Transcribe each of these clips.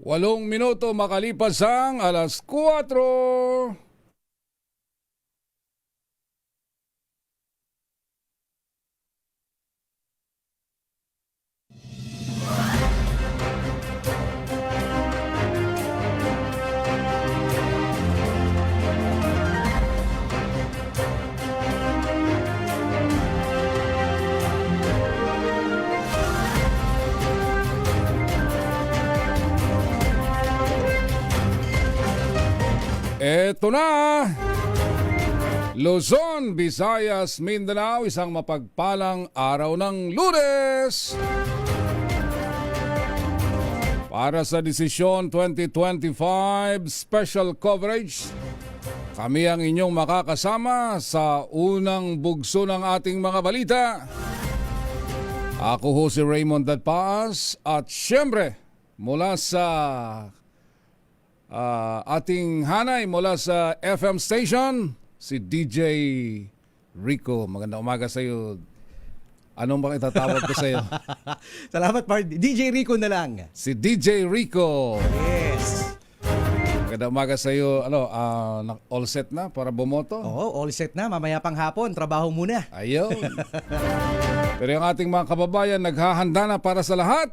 8 minuto makalipas ang alas 4. Eto na! Luzon, Visayas, Mindanao, isang mapagpalang araw ng Lunes! Para sa Desisyon 2025 Special Coverage, kami ang inyong makakasama sa unang bugso ng ating mga balita. Ako ho si Raymond Dadpaas at syempre mula sa ating hanay mula sa FM station, si DJ Rico. Magandang umaga sa iyo. Anong bang itatawag ko sa iyo? Salamat, Part. DJ Rico na lang. Si DJ Rico. Yes. Magandang umaga sa iyo. All set na para bumoto? Oo, all set na. Mamaya pang hapon, trabaho muna. Ayun. Pero yung ating mga kababayan naghahanda na para sa lahat.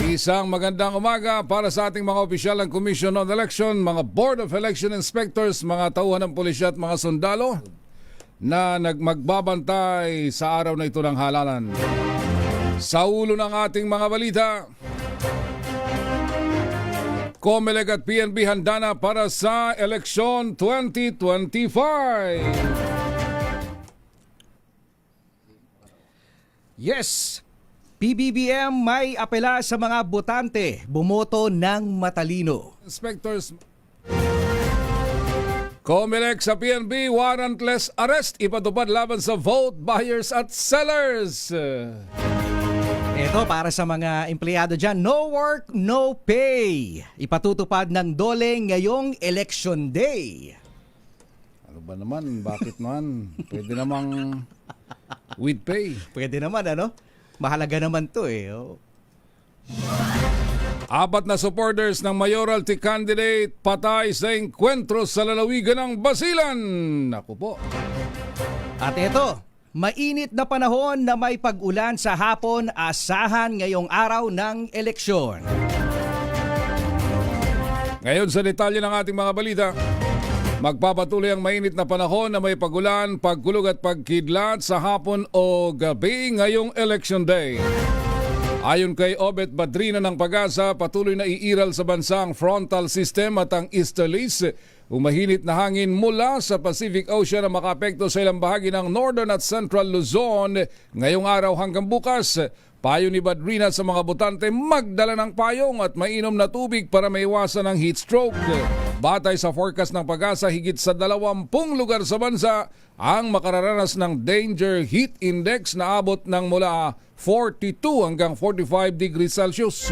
Isang magandang umaga para sa ating mga opisyal ng Commission on Election, mga Board of Election Inspectors, mga tauhan ng pulisya at mga sundalo na magbabantay sa araw na ito ng halalan. Sa ulo ng ating mga balita, COMELEC at PNP handa na para sa eleksyon 2025. Yes! PBBM may apela sa mga botante, bumoto ng matalino. Inspectors, COMELEC sa PNP, warrantless arrest ipatupad laban sa vote buyers at sellers. Ito para sa mga empleyado dyan, no work, no pay. Ipatutupad ng DOLE ngayong election day. Ano ba naman? Bakit naman? Pwede namang with pay. Pwede naman, ano? Mahalaga naman to eh. Oh. 4 na supporters ng mayoralty candidate patay sa engkwentro sa lalawigan ng Basilan. Naku po. At ito, mainit na panahon na may pag-ulan sa hapon, asahan ngayong araw ng eleksyon. Ngayon sa detalye ng ating mga balita, magpapatuloy ang mainit na panahon na may pagulan, pagkulog at pagkidlat sa hapon o gabi ngayong election day. Ayon kay Obet Badrina ng Pag-asa, patuloy na iiral sa bansa ang frontal system at ang easterlies. Umahinit na hangin mula sa Pacific Ocean na makaapekto sa ilang bahagi ng Northern at Central Luzon ngayong araw hanggang bukas. Payo ni Badrina sa mga botante magdala ng payong at mainom na tubig para maiwasan ang heat stroke. Batay sa forecast ng Pag-asa, higit sa 20 lugar sa bansa ang makararanas ng danger heat index na abot ng mula 42 hanggang 45 degrees Celsius.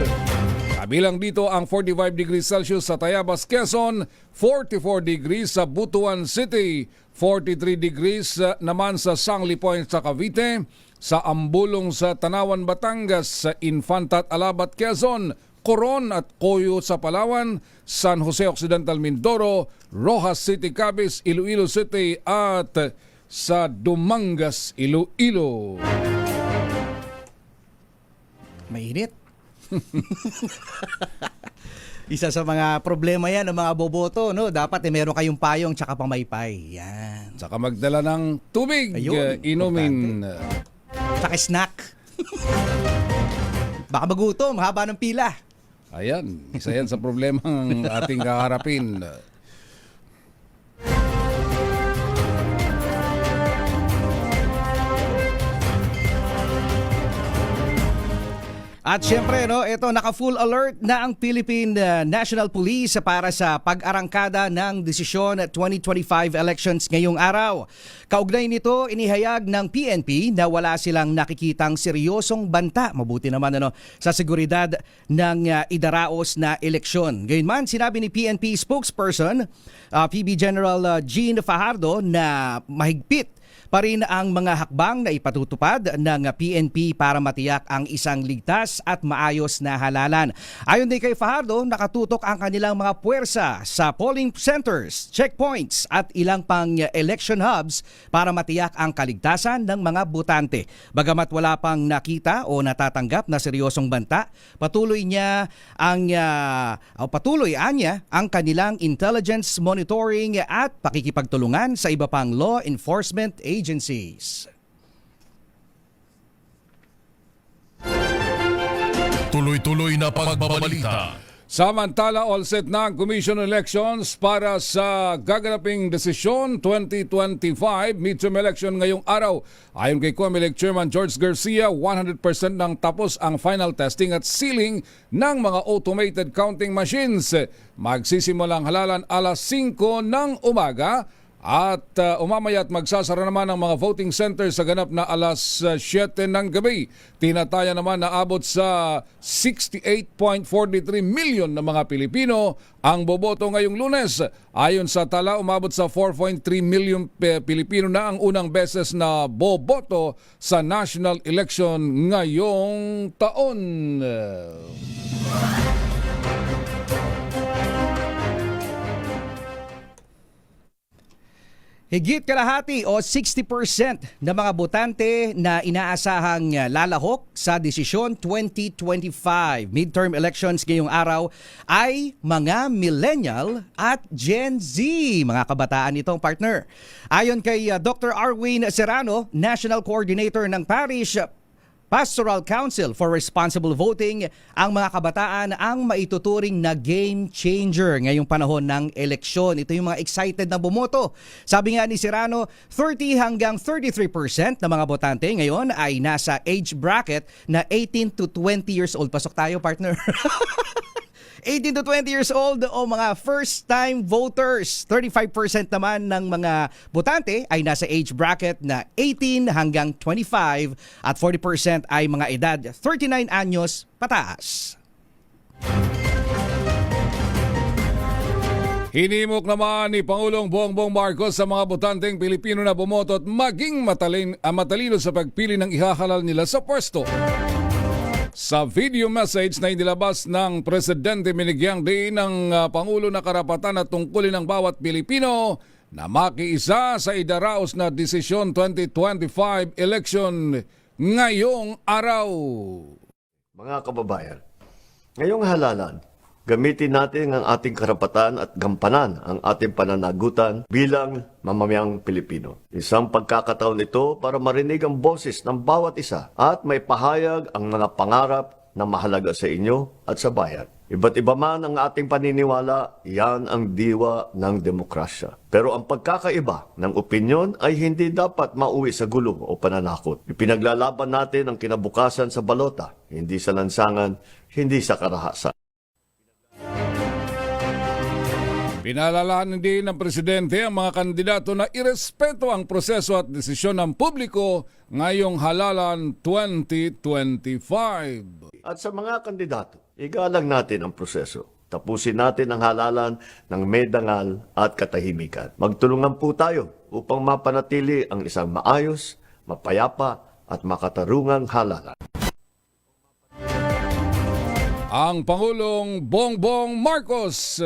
Kabilang dito ang 45 degrees Celsius sa Tayabas, Quezon, 44 degrees sa Butuan City, 43 degrees naman sa Sangli Point sa Cavite, sa Ambulong sa Tanawan, Batangas, sa Infanta at Alabat, Quezon, Coron at Coyo sa Palawan, San Jose Occidental, Mindoro, Rojas City, Cabis, Iloilo City at sa Dumangas, Iloilo. Mainit. Isa sa mga problema yan ng mga boboto, no? Dapat meron kayong payong tsaka pamaypay. Yan. Saka magdala ng tubig, Ayun, inumin. Tsaka snack. Baka magutom, haba ng pila. Ayan, isa yan sa problema ng ating kaharapin. At syempre, no, ito naka-full alert na ang Philippine National Police para sa pag-arangkada ng desisyon 2025 elections ngayong araw. Kaugnay nito, inihayag ng PNP na wala silang nakikitang seryosong banta, mabuti naman sa seguridad ng idaraos na eleksyon. Gayunman, sinabi ni PNP spokesperson PB General Jean Fajardo na mahigpit pa rin ang mga hakbang na ipatutupad ng PNP para matiyak ang isang ligtas at maayos na halalan. Ayon din kay Fajardo, nakatutok ang kanilang mga puwersa sa polling centers, checkpoints at ilang pang election hubs para matiyak ang kaligtasan ng mga botante. Bagamat wala pang nakita o natatanggap na seryosong banta, patuloy anya ang kanilang intelligence monitoring at pakikipagtulungan sa iba pang law enforcement agencies. Tuloy-tuloy na pagbabalita. Samantala, all set na ang Commission on Elections para sa gaganaping desisyon 2025 midterm election ngayong araw. Ayon kay COMELEC Chairman George Garcia, 100% nang tapos ang final testing at sealing ng mga automated counting machines. Magsisimulang halalan alas 5 ng umaga at umamaya at magsasara naman ang mga voting centers sa ganap na alas 7 ng gabi. Tinataya naman na abot sa 68.43 million na mga Pilipino ang boboto ngayong Lunes. Ayon sa tala, umabot sa 4.3 million Pilipino na ang unang beses na boboto sa national election ngayong taon. Higit kalahati o 60% ng mga botante na inaasahang lalahok sa desisyon 2025 midterm elections ngayong araw ay mga millennial at Gen Z, mga kabataan itong partner. Ayon kay Dr. Arwin Serrano, National Coordinator ng Parish Pastoral Council for Responsible Voting, ang mga kabataan ang maituturing na game changer ngayong panahon ng eleksyon. Ito yung mga excited na bumoto. Sabi nga ni Serrano, 30 hanggang 33% ng mga botante ngayon ay nasa age bracket na 18 to 20 years old. Pasok tayo, partner. 18 to 20 years old o mga first-time voters. 35% naman ng mga botante ay nasa age bracket na 18 hanggang 25 at 40% ay mga edad 39 anyos pataas. Hinimok naman ni Pangulong Bongbong Marcos sa mga botanteng Pilipino na bumoto at maging matalino sa pagpili ng ihahalal nila sa pwesto. Sa video message na inilabas ng Presidente, binigyang din ng Pangulo na karapatan at tungkulin ng bawat Pilipino na makiisa sa idaraos na desisyon 2025 election ngayong araw. Mga kababayan, ngayong halalan, gamitin natin ang ating karapatan at gampanan ang ating pananagutan bilang mamamayang Pilipino. Isang pagkakataon ito para marinig ang boses ng bawat isa at may pahayag ang mga pangarap na mahalaga sa inyo at sa bayan. Iba't iba man ang ating paniniwala, yan ang diwa ng demokrasya. Pero ang pagkakaiba ng opinyon ay hindi dapat mauwi sa gulo o pananakot. Ipinaglalaban natin ang kinabukasan sa balota, hindi sa lansangan, hindi sa karahasan. Pinalalahanan din ng Presidente ang mga kandidato na irespeto ang proseso at desisyon ng publiko ngayong halalan 2025. At sa mga kandidato, igalang natin ang proseso. Tapusin natin ang halalan ng may dangal at katahimikan. Magtulungan po tayo upang mapanatili ang isang maayos, mapayapa at makatarungang halalan. Ang Pangulong Bongbong Marcos.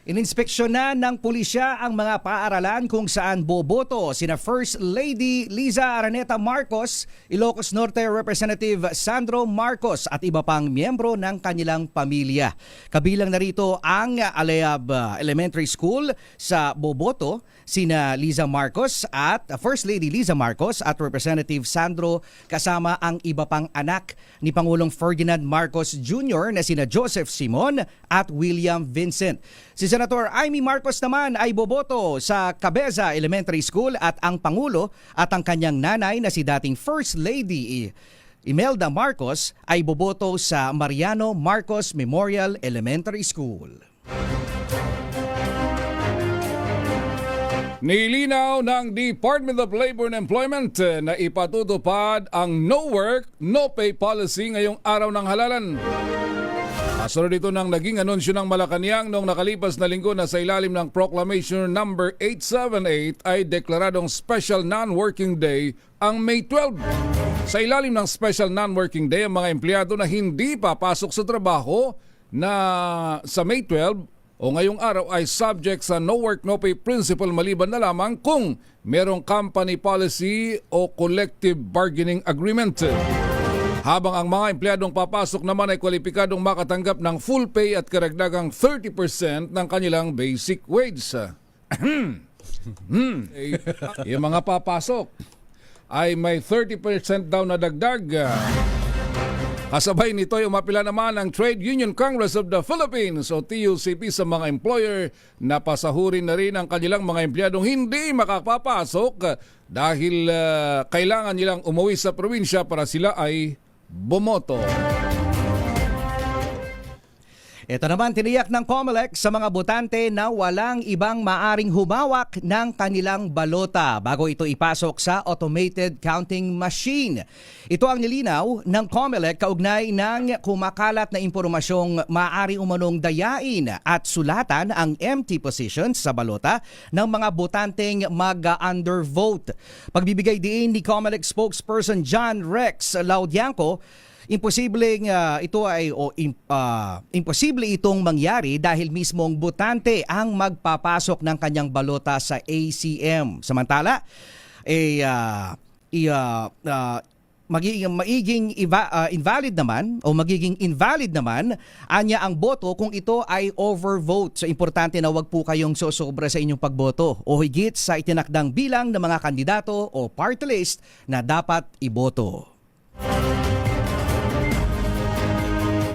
Ininspeksyonan ng pulisya ang mga paaralan kung saan boboto sina First Lady Liza Araneta Marcos, Ilocos Norte Representative Sandro Marcos at iba pang miyembro ng kanilang pamilya. Kabilang narito ang Aleab Elementary School sa boboto sina Liza Marcos at First Lady Liza Marcos at Representative Sandro kasama ang iba pang anak ni Pangulong Ferdinand Marcos Jr. na sina Joseph Simon at William Vincent. Si Senator Amy Marcos naman ay boboto sa Cabeza Elementary School at ang Pangulo at ang kanyang nanay na si dating First Lady Imelda Marcos ay boboto sa Mariano Marcos Memorial Elementary School. Nilinaw ng Department of Labor and Employment na ipatutupad ang no work, no pay policy ngayong araw ng halalan. Kasunod ito ng naging anunsyo ng Malacanang noong nakalipas na linggo na sa ilalim ng Proclamation number 878 ay deklaradong Special Non-Working Day ang May 12. Sa ilalim ng Special Non-Working Day, ang mga empleyado na hindi papasok sa trabaho na sa May 12 o ngayong araw ay subject sa no work no pay principle maliban na lamang kung merong company policy o collective bargaining agreement. Habang ang mga empleyadong papasok naman ay kwalipikadong makatanggap ng full pay at karagdagang 30% ng kanilang basic wage. Yung mga papasok ay may 30% daw na dagdag. Kasabay nito ay umapila naman ang Trade Union Congress of the Philippines o TUCP sa mga employer na pasahurin na rin ang kanilang mga empleyadong hindi makapapasok dahil kailangan nilang umuwi sa probinsya para sila ay bumoto. Ito naman tiniyak ng COMELEC sa mga botante na walang ibang maaring humawak ng kanilang balota bago ito ipasok sa automated counting machine. Ito ang nilinaw ng COMELEC kaugnay ng kumakalat na impormasyong maaari umanong dayain at sulatan ang empty positions sa balota ng mga botanteng mag-undervote. Pagbibigay diin ni COMELEC spokesperson John Rex Laudianco, imposible itong mangyari dahil mismong botante ang magpapasok ng kanyang balota sa ACM. Samantala, magiging invalid naman anya ang boto kung ito ay overvote. So importante na wag po kayong sosobra sa inyong pagboto o higit sa itinakdang bilang ng mga kandidato o party list na dapat iboto.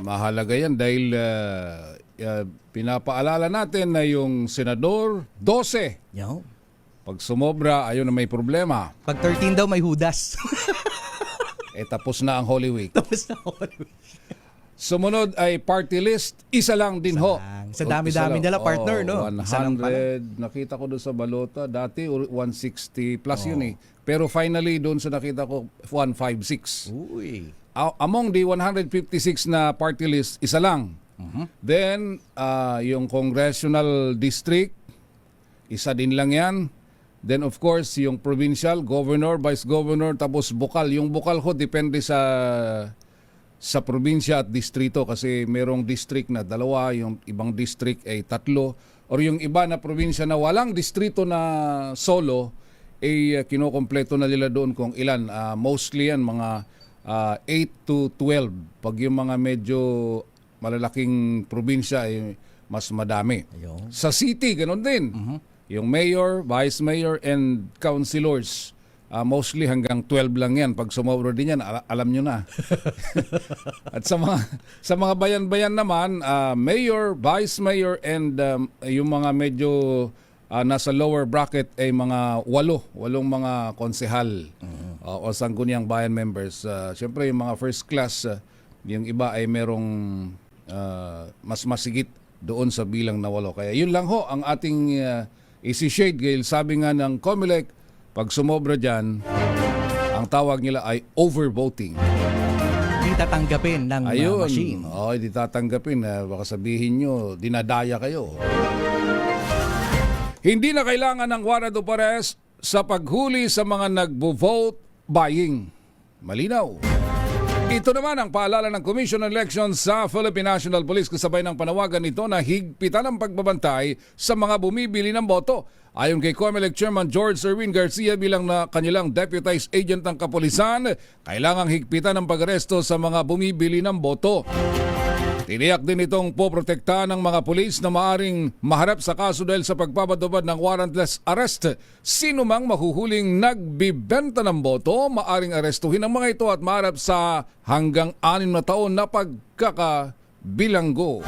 Mahalaga yan dahil pinapaalala natin na yung senador, 12. Yo. Pag sumobra, ayun na may problema. Pag 13 daw may hudas. Tapos na ang Holy Week. Tapos na ako. Sumunod ay party list, isa lang din ho. Sa dami-dami nila partner, no? 100, nakita ko doon sa balota, dati 160 plus yun eh. Pero finally doon sa nakita ko, 156. Uy. Among the 156 na party list, isa lang. Then, yung congressional district, isa din lang yan. Then of course, yung provincial, governor, vice governor, tapos bukal. Yung bukal ho, depende sa probinsya at distrito kasi merong district na 2, yung ibang district ay 3, or yung iba na probinsya na walang distrito na solo, kinokompleto na nila doon kung ilan. Mostly yan, mga 8 to 12. Pag yung mga medyo malalaking probinsya ay mas madami. Ayun. Sa city, ganun din. Yung mayor, vice mayor, and councilors, mostly hanggang 12 lang yan. Pag sumobra din yan, alam nyo na. At sa mga bayan-bayan naman, mayor, vice mayor, and yung mga medyo nasa lower bracket ay mga 8 mga konsehal o sangguniang bayan members. Siyempre yung mga first class, yung iba ay merong mas masigit doon sa bilang na 8. Kaya yun lang ho ang ating isi-shade. Gail, sabi nga ng COMELEC, pag sumobra dyan, ang tawag nila ay overvoting. Hindi tatanggapin ng machine. Hindi tatanggapin. Baka sabihin nyo, dinadaya kayo. Hindi na kailangan ng warrant of arrest sa paghuli sa mga nagbo-vote buying. Malinaw. Ito naman ang paalala ng Commission on Elections sa Philippine National Police kasabay ng panawagan nito na higpitan ang pagbabantay sa mga bumibili ng boto. Ayon kay COMELEC Chairman George Erwin Garcia bilang na kanilang deputized agent ng kapulisan, kailangang higpitan ang pag-aresto sa mga bumibili ng boto. Tiniyak din itong poprotektahan ng mga pulis na maaring maharap sa kaso dahil sa pagpapatupad ng warrantless arrest. Sino mang mahuhuling nagbibenta ng boto, maaring arestuhin ang mga ito at maharap sa hanggang 6 na taon na pagkakabilanggo.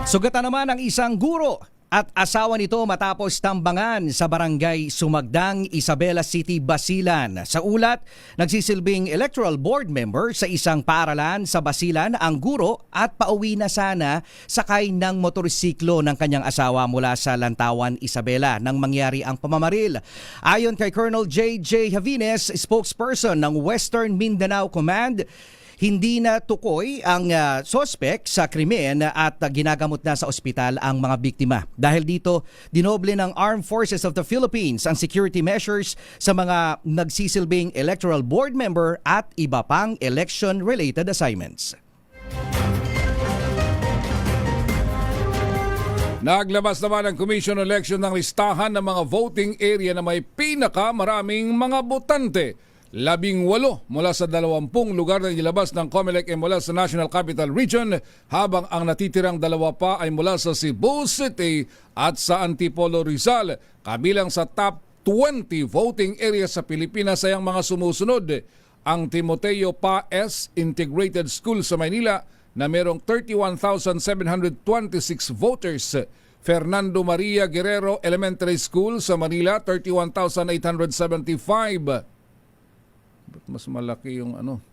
Sugatan naman ang isang guro at asawa nito matapos tambangan sa barangay Sumagdang, Isabela City, Basilan. Sa ulat, nagsisilbing electoral board member sa isang paaralan sa Basilan ang guro at pauwi na sana sakay ng motorsiklo ng kanyang asawa mula sa Lantawan, Isabela nang mangyari ang pamamaril. Ayon kay Colonel J.J. Javines, spokesperson ng Western Mindanao Command, hindi na tukoy ang suspect sa krimen at ginagamot na sa ospital ang mga biktima. Dahil dito, dinoble ng Armed Forces of the Philippines ang security measures sa mga nagsisilbing electoral board member at iba pang election-related assignments. Naglabas naman ang Commission on Election ng listahan ng mga voting area na may pinakamaraming mga botante. 18 mula sa 20 lugar na nilabas ng COMELEC ay mula sa National Capital Region, habang ang natitirang 2 pa ay mula sa Cebu City at sa Antipolo, Rizal. Kabilang sa top 20 voting areas sa Pilipinas ay ang mga sumusunod: ang Timoteo Paes Integrated School sa Maynila na merong 31,726 voters. Fernando Maria Guerrero Elementary School sa Manila, 31,875. Ba't mas malaki yung ano?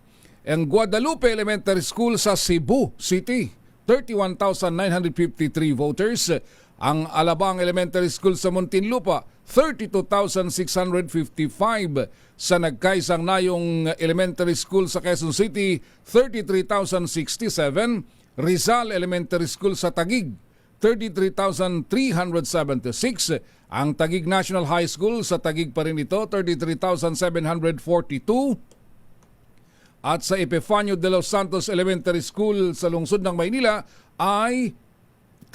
Ang Guadalupe Elementary School sa Cebu City, 31,953 voters. Ang Alabang Elementary School sa Muntinlupa, 32,655. Sa Nagkaisang Nayong Elementary School sa Quezon City, 33,067. Rizal Elementary School sa Taguig, 33,376. Ang Taguig National High School sa Taguig pa rin ito, 33,742. At sa Epifanio de los Santos Elementary School sa lungsod ng Maynila ay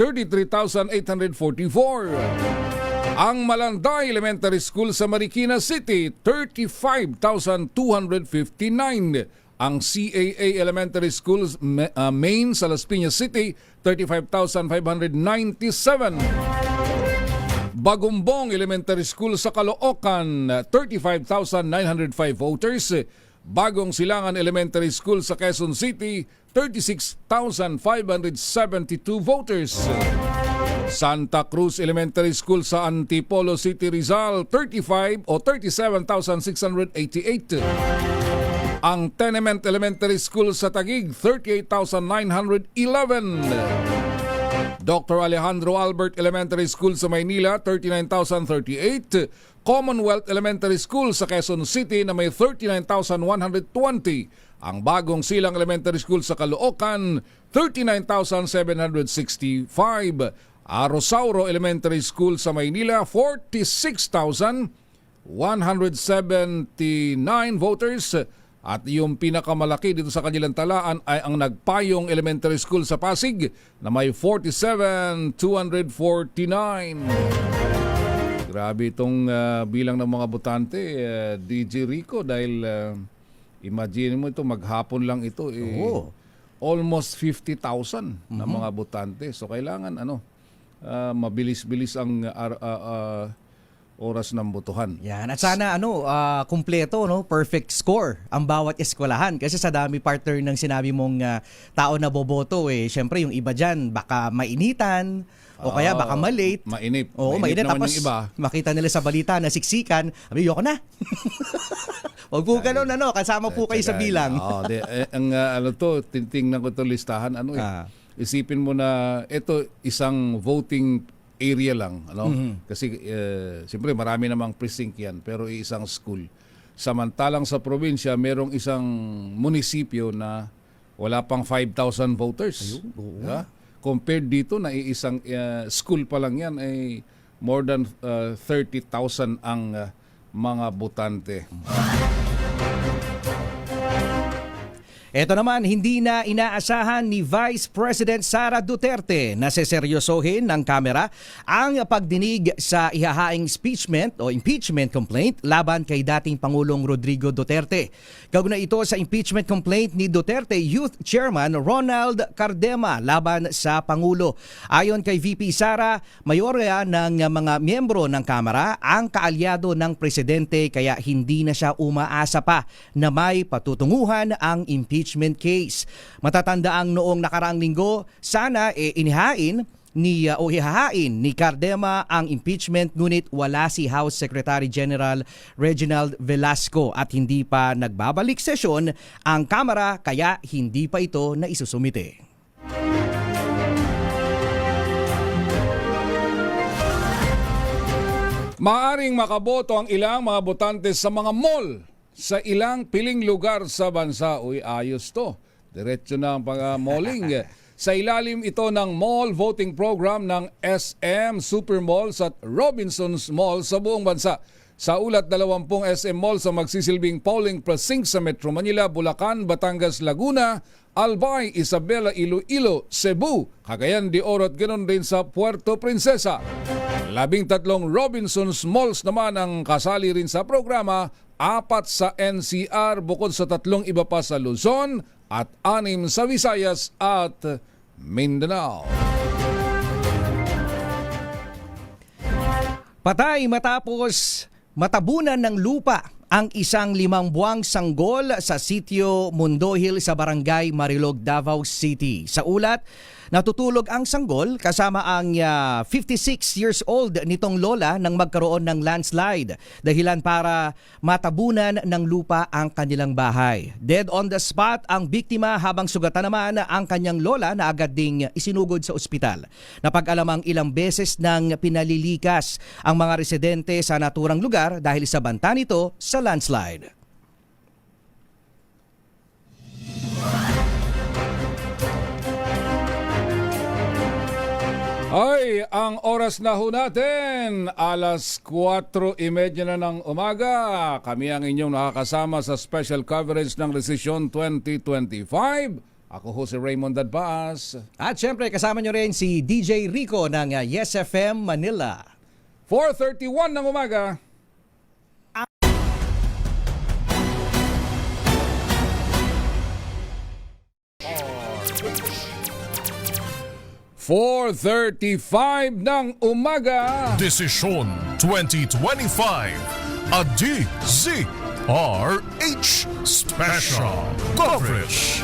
33,844. Ang Malanday Elementary School sa Marikina City, 35,259. Ang CAA Elementary School Main sa Las Piñas City, 35,597. Bagumbong Elementary School sa Caloocan, 35,905 voters. Bagong Silangan Elementary School sa Quezon City, 36,572 voters. Santa Cruz Elementary School sa Antipolo City, Rizal, 37,688. Ang Tenement Elementary School sa Taguig, 38,911. Dr. Alejandro Albert Elementary School sa Maynila, 39,038. Commonwealth Elementary School sa Quezon City na may 39,120. Ang Bagong Silang Elementary School sa Caloocan, 39,765. Rosauro Elementary School sa Maynila, 46,179 voters. At yung pinakamalaki dito sa kanilang talaan ay ang Nagpayong Elementary School sa Pasig na may 47,249. Grabe itong bilang ng mga botante, DJ Rico, dahil imagine mo ito, maghapon lang ito. Almost 50,000 na mga botante. So kailangan mabilis-bilis ang oras ng botohan. Yan. At sana kumpleto, perfect score ang bawat eskwelahan. Kasi sa dami partner ng sinabi mong tao na boboto, syempre yung iba dyan baka mainitan o kaya baka malate. Mainip. Oo, mainip. naman Tapos yung iba. makita nila sa balita na siksikan. Ayoko na. Huwag po ganun, kasama po kayo sa bilang. Titingnan ko ito listahan. Isipin mo na ito isang voting area lang, Kasi siyempre marami namang precinct yan, pero isang school. Samantalang sa probinsya, merong isang munisipyo na wala pang 5,000 voters. Diba? Compared dito na isang school pa lang yan ay more than 30,000 ang mga botante. Ito naman, hindi na inaasahan ni Vice President Sara Duterte na seseryosohin ng kamera ang pagdinig sa ihahaing impeachment complaint laban kay dating Pangulong Rodrigo Duterte. Kaugnay ito sa impeachment complaint ni Duterte Youth Chairman Ronald Cardema laban sa Pangulo. Ayon kay VP Sara, mayorya ng mga miyembro ng kamera ang kaalyado ng presidente, kaya hindi na siya umaasa pa na may patutunguhan ang impeachment case. Matatandaang noong nakaraang linggo, sana ihahain ni Cardema ang impeachment, ngunit wala si House Secretary General Reginald Velasco at hindi pa nagbabalik sesyon ang Kamara, kaya hindi pa ito naisusumite. Maaring makaboto ang ilang mga botante sa mga mall sa ilang piling lugar sa bansa. Uy, ayos to. Diretso na ang pag-malling. Sa ilalim ito ng mall voting program ng SM Supermalls at Robinsons Mall sa buong bansa. Sa ulat, 20 SM Malls ang magsisilbing polling precinct sa Metro Manila, Bulacan, Batangas, Laguna, Albay, Isabela, Iloilo, Cebu, Cagayan de Oro at ganoon din sa Puerto Princesa. 13 Robinsons Malls naman ang kasali rin sa programa, 4 sa NCR bukod sa 3 iba pa sa Luzon at 6 sa Visayas at Mindanao. Patay matapos matabunan ng lupa ang isang 5 buwang sanggol sa sitio Mundohil sa barangay Marilog, Davao City. Sa ulat, natutulog ang sanggol kasama ang 56 years old nitong lola nang magkaroon ng landslide. Dahilan para matabunan ng lupa ang kanilang bahay. Dead on the spot ang biktima habang sugatan naman ang kanyang lola na agad ding isinugod sa ospital. Napag-alamang ilang beses nang pinalilikas ang mga residente sa naturang lugar dahil sa banta nito sa landslide. Ay, ang oras na ho natin, alas 4:30 na ng umaga. Kami ang inyong nakakasama sa special coverage ng Resisyon 2025. Ako ho si Raymond Dadbaas. At syempre kasama nyo rin si DJ Rico ng Yes FM Manila. 4:31 ng umaga. 4:35 ng umaga. Desisyon 2025. A DZRH Special Coverage.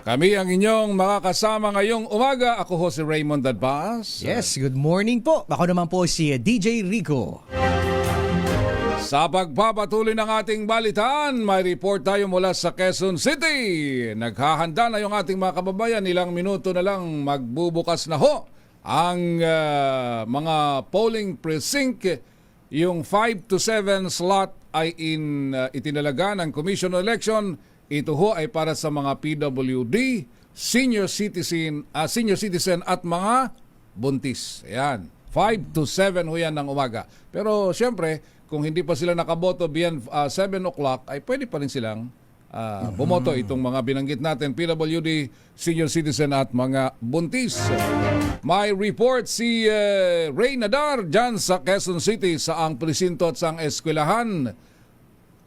Kami ang inyong makakasama ngayong umaga. Ako ho si Raymond Dadbaas. Yes, good morning po. Ako naman po si DJ Rico. Sa pagpapatuloy ng ating balitaan, may report tayo mula sa Quezon City. Naghahanda na yung ating mga kababayan. Ilang minuto na lang magbubukas na ho ang mga polling precinct. Yung 5 to 7 slot ay itinalaga ng Commission on Election. Ito ho ay para sa mga PWD, senior citizen at mga buntis. Ayan. 5 to 7 ho yan ng umaga. Pero siyempre, kung hindi pa sila nakaboto beyond 7 o'clock, ay pwede pa rin silang bumoto itong mga binanggit natin, PWD, senior citizen at mga buntis. May report si Ray Nadar dyan sa Quezon City sa ang presinto at sa ang eskwelahan.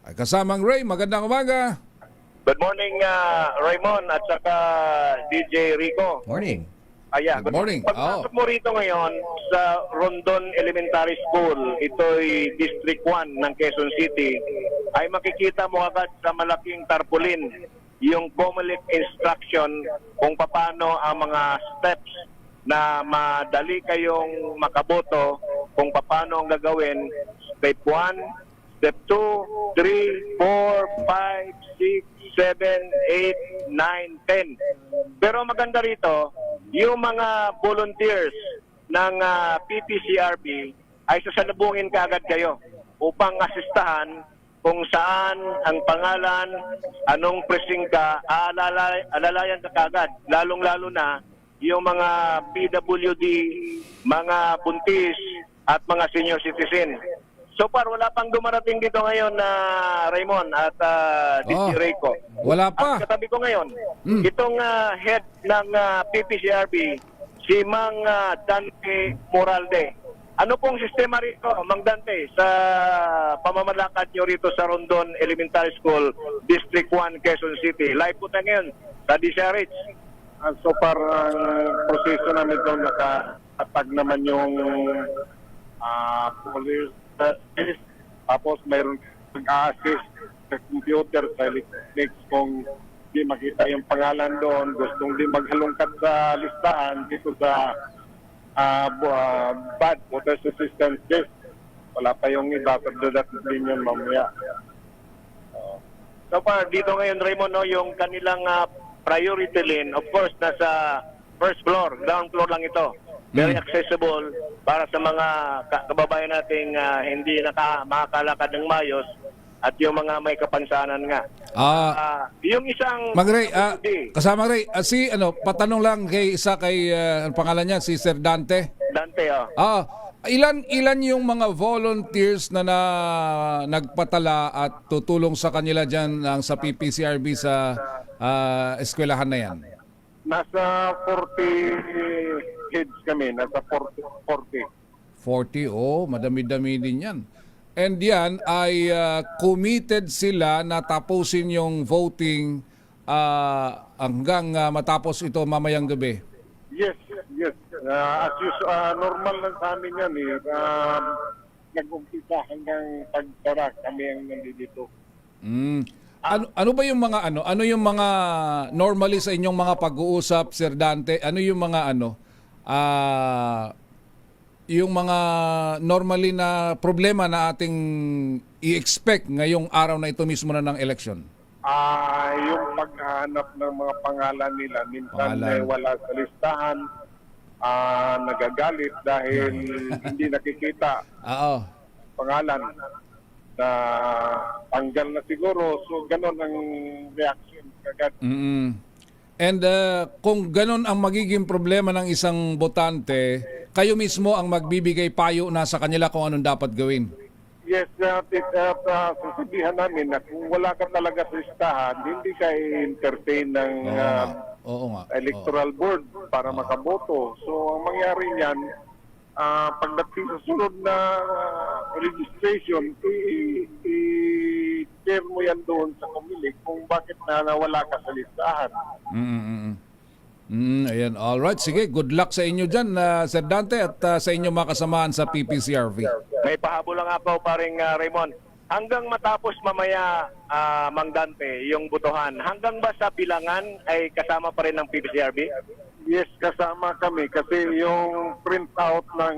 Ay kasamang Ray, magandang umaga. Good morning, Raymond at saka DJ Rico. Morning. Good morning. Pagpasok mo rito ngayon sa Rondon Elementary School, ito'y District 1 ng Quezon City, ay makikita mo agad sa malaking tarpaulin yung COMELEC instruction kung paano ang mga steps na madali kayong makaboto, kung paano ang gagawin. Step 1, Step 2, 3, 4, 5, 6, 7, 8, 9, 10. Pero maganda rito, yung mga volunteers ng PPCRB ay sasalubungin kaagad kayo upang asistahan kung saan ang pangalan, anong precinct ka, alalayan ka kaagad. Lalong-lalo na yung mga PWD, mga buntis at mga senior citizen. So far, wala pang dumarating dito ngayon na Raymond at DJ Rico. Wala pa. At katabi ko ngayon, itong head ng PPCRB, si Mang Dante Moralde. Ano pong sistema rito, Mang Dante, sa pamamalakad nyo rito sa Rondon Elementary School, District 1, Quezon City? Live po tayo ngayon sa DCRH. So far, ang proseso namin doon nakatag naman yung police. Tapos mayroon nag-assist sa computer, sa electronics kung di makita yung pangalan doon, gustong di maghalongkat sa listahan dito sa bad voter assistance list. Wala pa yung iba, pero dapat din yun mamaya. So far, dito ngayon, Raymond, no, yung kanilang priority lane, of course, nasa first floor, ground floor lang ito. very accessible para sa mga kababayan nating hindi makakalakad ng mayos at yung mga may kapansanan nga. Yung isang Mag-Ray, kasama Ray, patanong lang kay ang pangalan niya, si Sir Dante. Dante, Ilan yung mga volunteers na nagpatala at tutulong sa kanila dyan sa PPCRB sa eskwelahan na yan? Nasa 40 kids kami, nasa 40. 40, madami-dami din yan. And yan ay committed sila na tapusin yung voting hanggang matapos ito mamayang gabi. Yes. As usual, normal lang sa amin yan eh. Nag-umpisa hanggang pagtara kami ang nandito. Ano ba yung mga ano yung mga normally sa inyong mga pag-uusap, Sir Dante? Ano yung mga yung mga normally na problema na ating i-expect ngayong araw na ito mismo na ng election? Yung paghahanap ng mga pangalan nila, minsan wala sa listahan, nagagalit dahil hindi nakikita pangalan na tanggal na siguro. So, ganon ang reaction kagad. And kung ganon ang magiging problema ng isang botante, kayo mismo ang magbibigay payo na sa kanila kung anong dapat gawin. Yes, sasabihan namin na kung wala ka talaga sa listahan, hindi ka i-entertain ng electoral board para makaboto. So, ang mangyari niyan, pagdating sa sunod na registration, i-share mo yan doon sa Comelec kung bakit nawala ka sa listahan. Ayan, alright. Sige, good luck sa inyo dyan, Sir Dante, at sa inyo mga kasamahan sa PPCRV. May pahabol lang ako, paring Raymond. Hanggang matapos mamaya, Mang Dante, yung botohan, hanggang ba sa bilangan ay kasama pa rin ng PPCRB? Yes, kasama kami kasi yung printout ng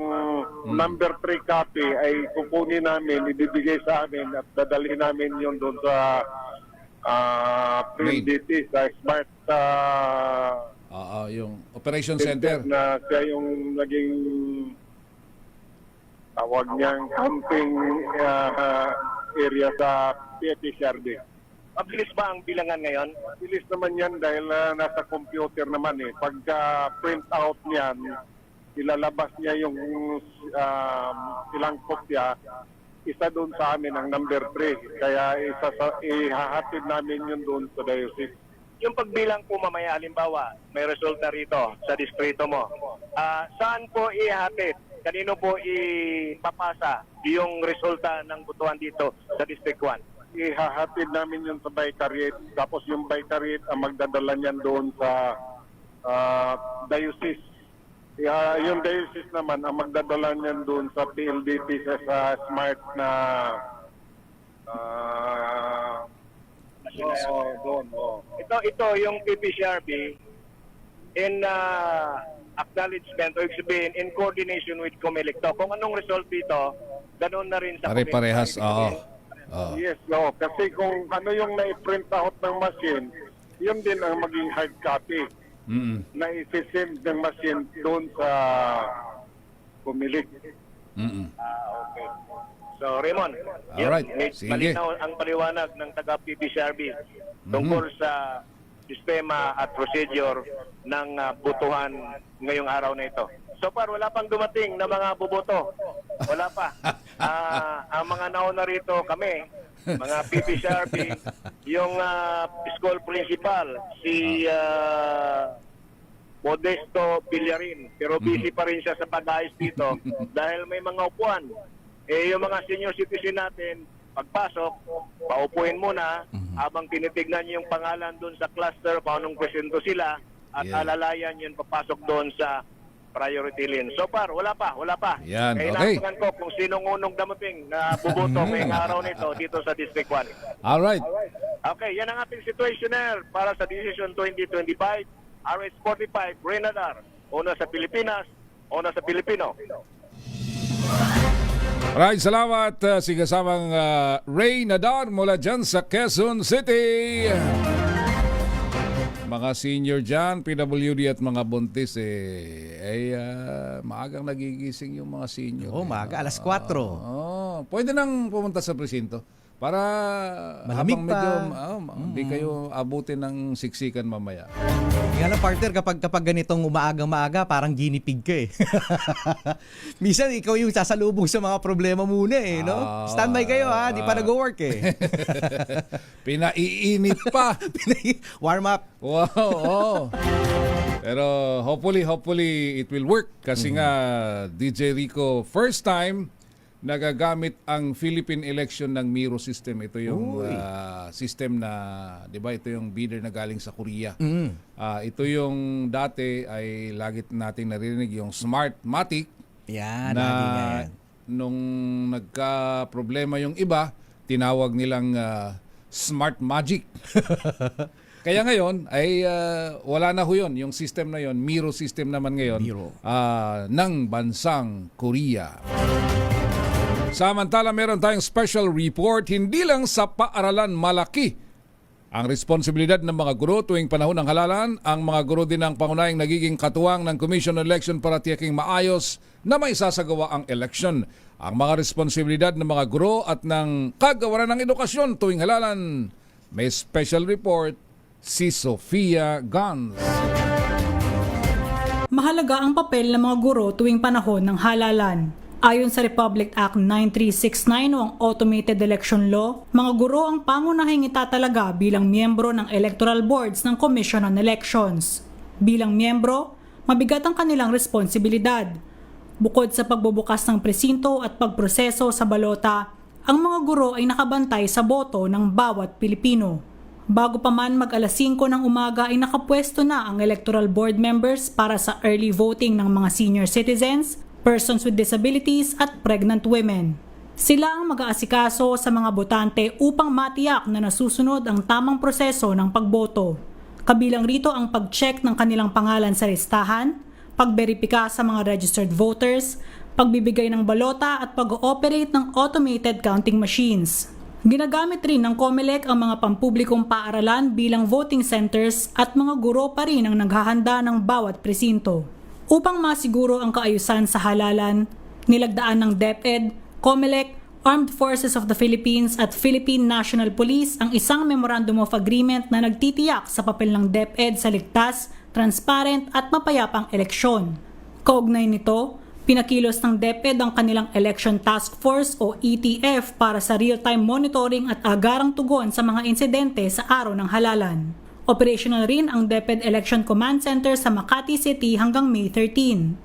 number 3 copy ay kukunin namin, ibibigay sa amin at dadalhin namin yun doon sa PLDT, sa Smart yung Operation Center. Na siya yung naging tawag niyang counting area sa PPCRB. Mabilis ba ang bilangan ngayon? Bilis naman yan dahil nasa computer naman eh. Pagka print out niyan, ilalabas niya yung ilang kopya, isa doon sa amin ang number 3. Kaya ihahatid namin yun doon sa diocese. Yung pagbilang po mamaya, halimbawa, may resulta rito sa distrito mo. Saan po ihatid? Kanino po ipapasa yung resulta ng botohan dito sa District 1? Ihahatid namin yun sa Vicariate. Tapos yung Vicariate ang magdadala niyan doon sa diocese. Yung diocese naman ang magdadala niyan doon sa PLDT sa Smart na doon. Ito yung PPCRB in acknowledgement o sabihin in coordination with Comelec. Kung anong result dito, ganoon na rin sa Pare-parehas, Yes, kasi kung ano yung na-print out ng machine, yun din ang maging hard copy na i-send ng machine doon sa Comelec. Okay. So Raymond, Alright, sige. malinaw ang paliwanag ng taga-PPCRB tungkol sa sistema at procedure ng botohan ngayong araw na ito. So far, wala pang dumating na mga boboto. Wala pa. Ang mga nauna rito kami, mga PPCRB, yung school principal, si Modesto Villarin. Pero busy pa rin siya sa pag-ayos dito dahil may mga upuan. Yung mga senior citizen natin, pagpasok, paupuin muna habang tinitignan yung pangalan doon sa cluster, paanong presento sila, at alalayan yun papasok doon sa priority lane. So far, wala pa. Yan, Kaya okay. inasagan ko kung sinong unong damating na buboto ngayong araw nito dito sa District 1. Alright. Okay, yan ang ating situationer para sa Decision 2025, RH45, Renadar. Una sa Pilipinas, una sa Pilipino. Alright, salamat si kasamang Ray Nadar mula dyan sa Quezon City. mga senior dyan, PWD at mga buntis, maagang nagigising yung mga senior. Oh, maaga, alas 4. Pwede nang pumunta sa presinto para Malamig habang pa. medyo hindi kayo abutin ng siksikan mamaya. Kaya lang, partner, kapag ganitong umaagang-maaga, parang ginipig ka eh. Minsan, ikaw yung sasalubong sa mga problema muna eh, no? Standby kayo ha, di pa nag-work eh. Pinaiinit pa. Warm up. Wow, oh. Pero hopefully it will work kasi nga DJ Rico first time nagagamit ang Philippine election ng Miro system. Ito yung system na, 'di ba? Ito yung bidder na galing sa Korea. Ito yung dati ay lagi nating naririnig yung Smartmatic Yan, na lagi nga yan. nung nagka-problema yung iba, tinawag nilang Smart Magic. Kaya ngayon ay wala na ho yun. Yung system na yun, Miro system naman ngayon Miro. ng bansang Korea. Samantala, meron tayong special report, hindi lang sa paaralan malaki ang responsibilidad ng mga guro tuwing panahon ng halalan. Ang mga guro din ang pangunahing nagiging katuwang ng Commission on Election para tiyaking maayos na may sasagawa ang election. Ang mga responsibilidad ng mga guro at ng kagawaran ng edukasyon tuwing halalan. May special report si Sofia Gans. Mahalaga ang papel ng mga guro tuwing panahon ng halalan. Ayon sa Republic Act 9369 o ang Automated Election Law, mga guro ang pangunahing itatalaga bilang miyembro ng electoral boards ng Commission on Elections. Bilang miyembro, mabigat ang kanilang responsibilidad. Bukod sa pagbubukas ng presinto at pagproseso sa balota, ang mga guro ay nakabantay sa boto ng bawat Pilipino. Bago pa man mag-alas 5 ng umaga ay nakapwesto na ang electoral board members para sa early voting ng mga senior citizens, persons with disabilities at pregnant women. Sila ang mag-aasikaso sa mga botante upang matiyak na nasusunod ang tamang proseso ng pagboto. Kabilang rito ang pag-check ng kanilang pangalan sa listahan, pagberipika sa mga registered voters, pagbibigay ng balota at pag-ooperate ng automated counting machines. Ginagamit rin ng COMELEC ang mga pampublikong paaralan bilang voting centers at mga guro pa rin ang naghahanda ng bawat presinto. Upang masiguro ang kaayusan sa halalan, nilagdaan ng DepEd, COMELEC, Armed Forces of the Philippines at Philippine National Police ang isang Memorandum of Agreement na nagtitiyak sa papel ng DepEd sa ligtas, transparent at mapayapang eleksyon. Kaugnay nito, pinakilos ng DepEd ang kanilang Election Task Force o ETF para sa real-time monitoring at agarang tugon sa mga insidente sa araw ng halalan. Operational rin ang DepEd Election Command Center sa Makati City hanggang May 13.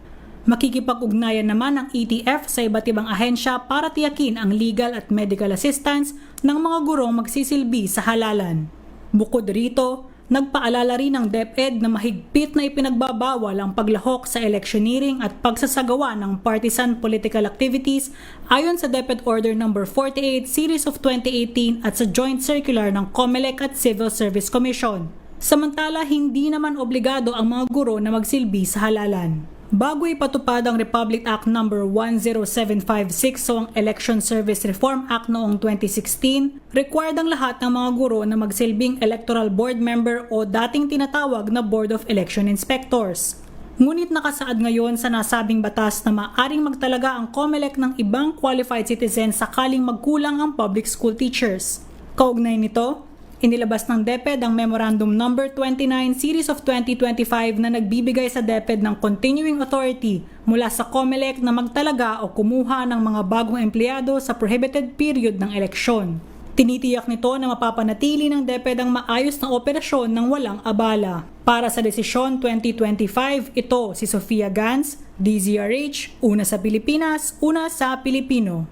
Makikipag-ugnayan naman ang ETF sa iba't ibang ahensya para tiyakin ang legal at medical assistance ng mga gurong magsisilbi sa halalan. Bukod rito, nagpaalala rin ang DepEd na mahigpit na ipinagbabawal ang paglahok sa electioneering at pagsasagawa ng partisan political activities ayon sa DepEd Order No. 48 Series of 2018 at sa Joint Circular ng COMELEC at Civil Service Commission. Samantala, hindi naman obligado ang mga guro na magsilbi sa halalan. Bago ipatupad ang Republic Act No. 10756 o ang Election Service Reform Act noong 2016, required ang lahat ng mga guro na magsilbing electoral board member o dating tinatawag na Board of Election Inspectors. Ngunit nakasaad ngayon sa nasabing batas na maaaring magtalaga ang COMELEC ng ibang qualified citizens sakaling magkulang ang public school teachers. Kaugnay nito, inilabas ng DepEd ang Memorandum No. 29 Series of 2025 na nagbibigay sa DepEd ng continuing authority mula sa COMELEC na magtalaga o kumuha ng mga bagong empleyado sa prohibited period ng eleksyon. Tinitiyak nito na mapapanatili ng DepEd ang maayos na operasyon ng walang abala. Para sa Desisyon 2025, ito si Sofia Gans, DZRH, una sa Pilipinas, una sa Pilipino.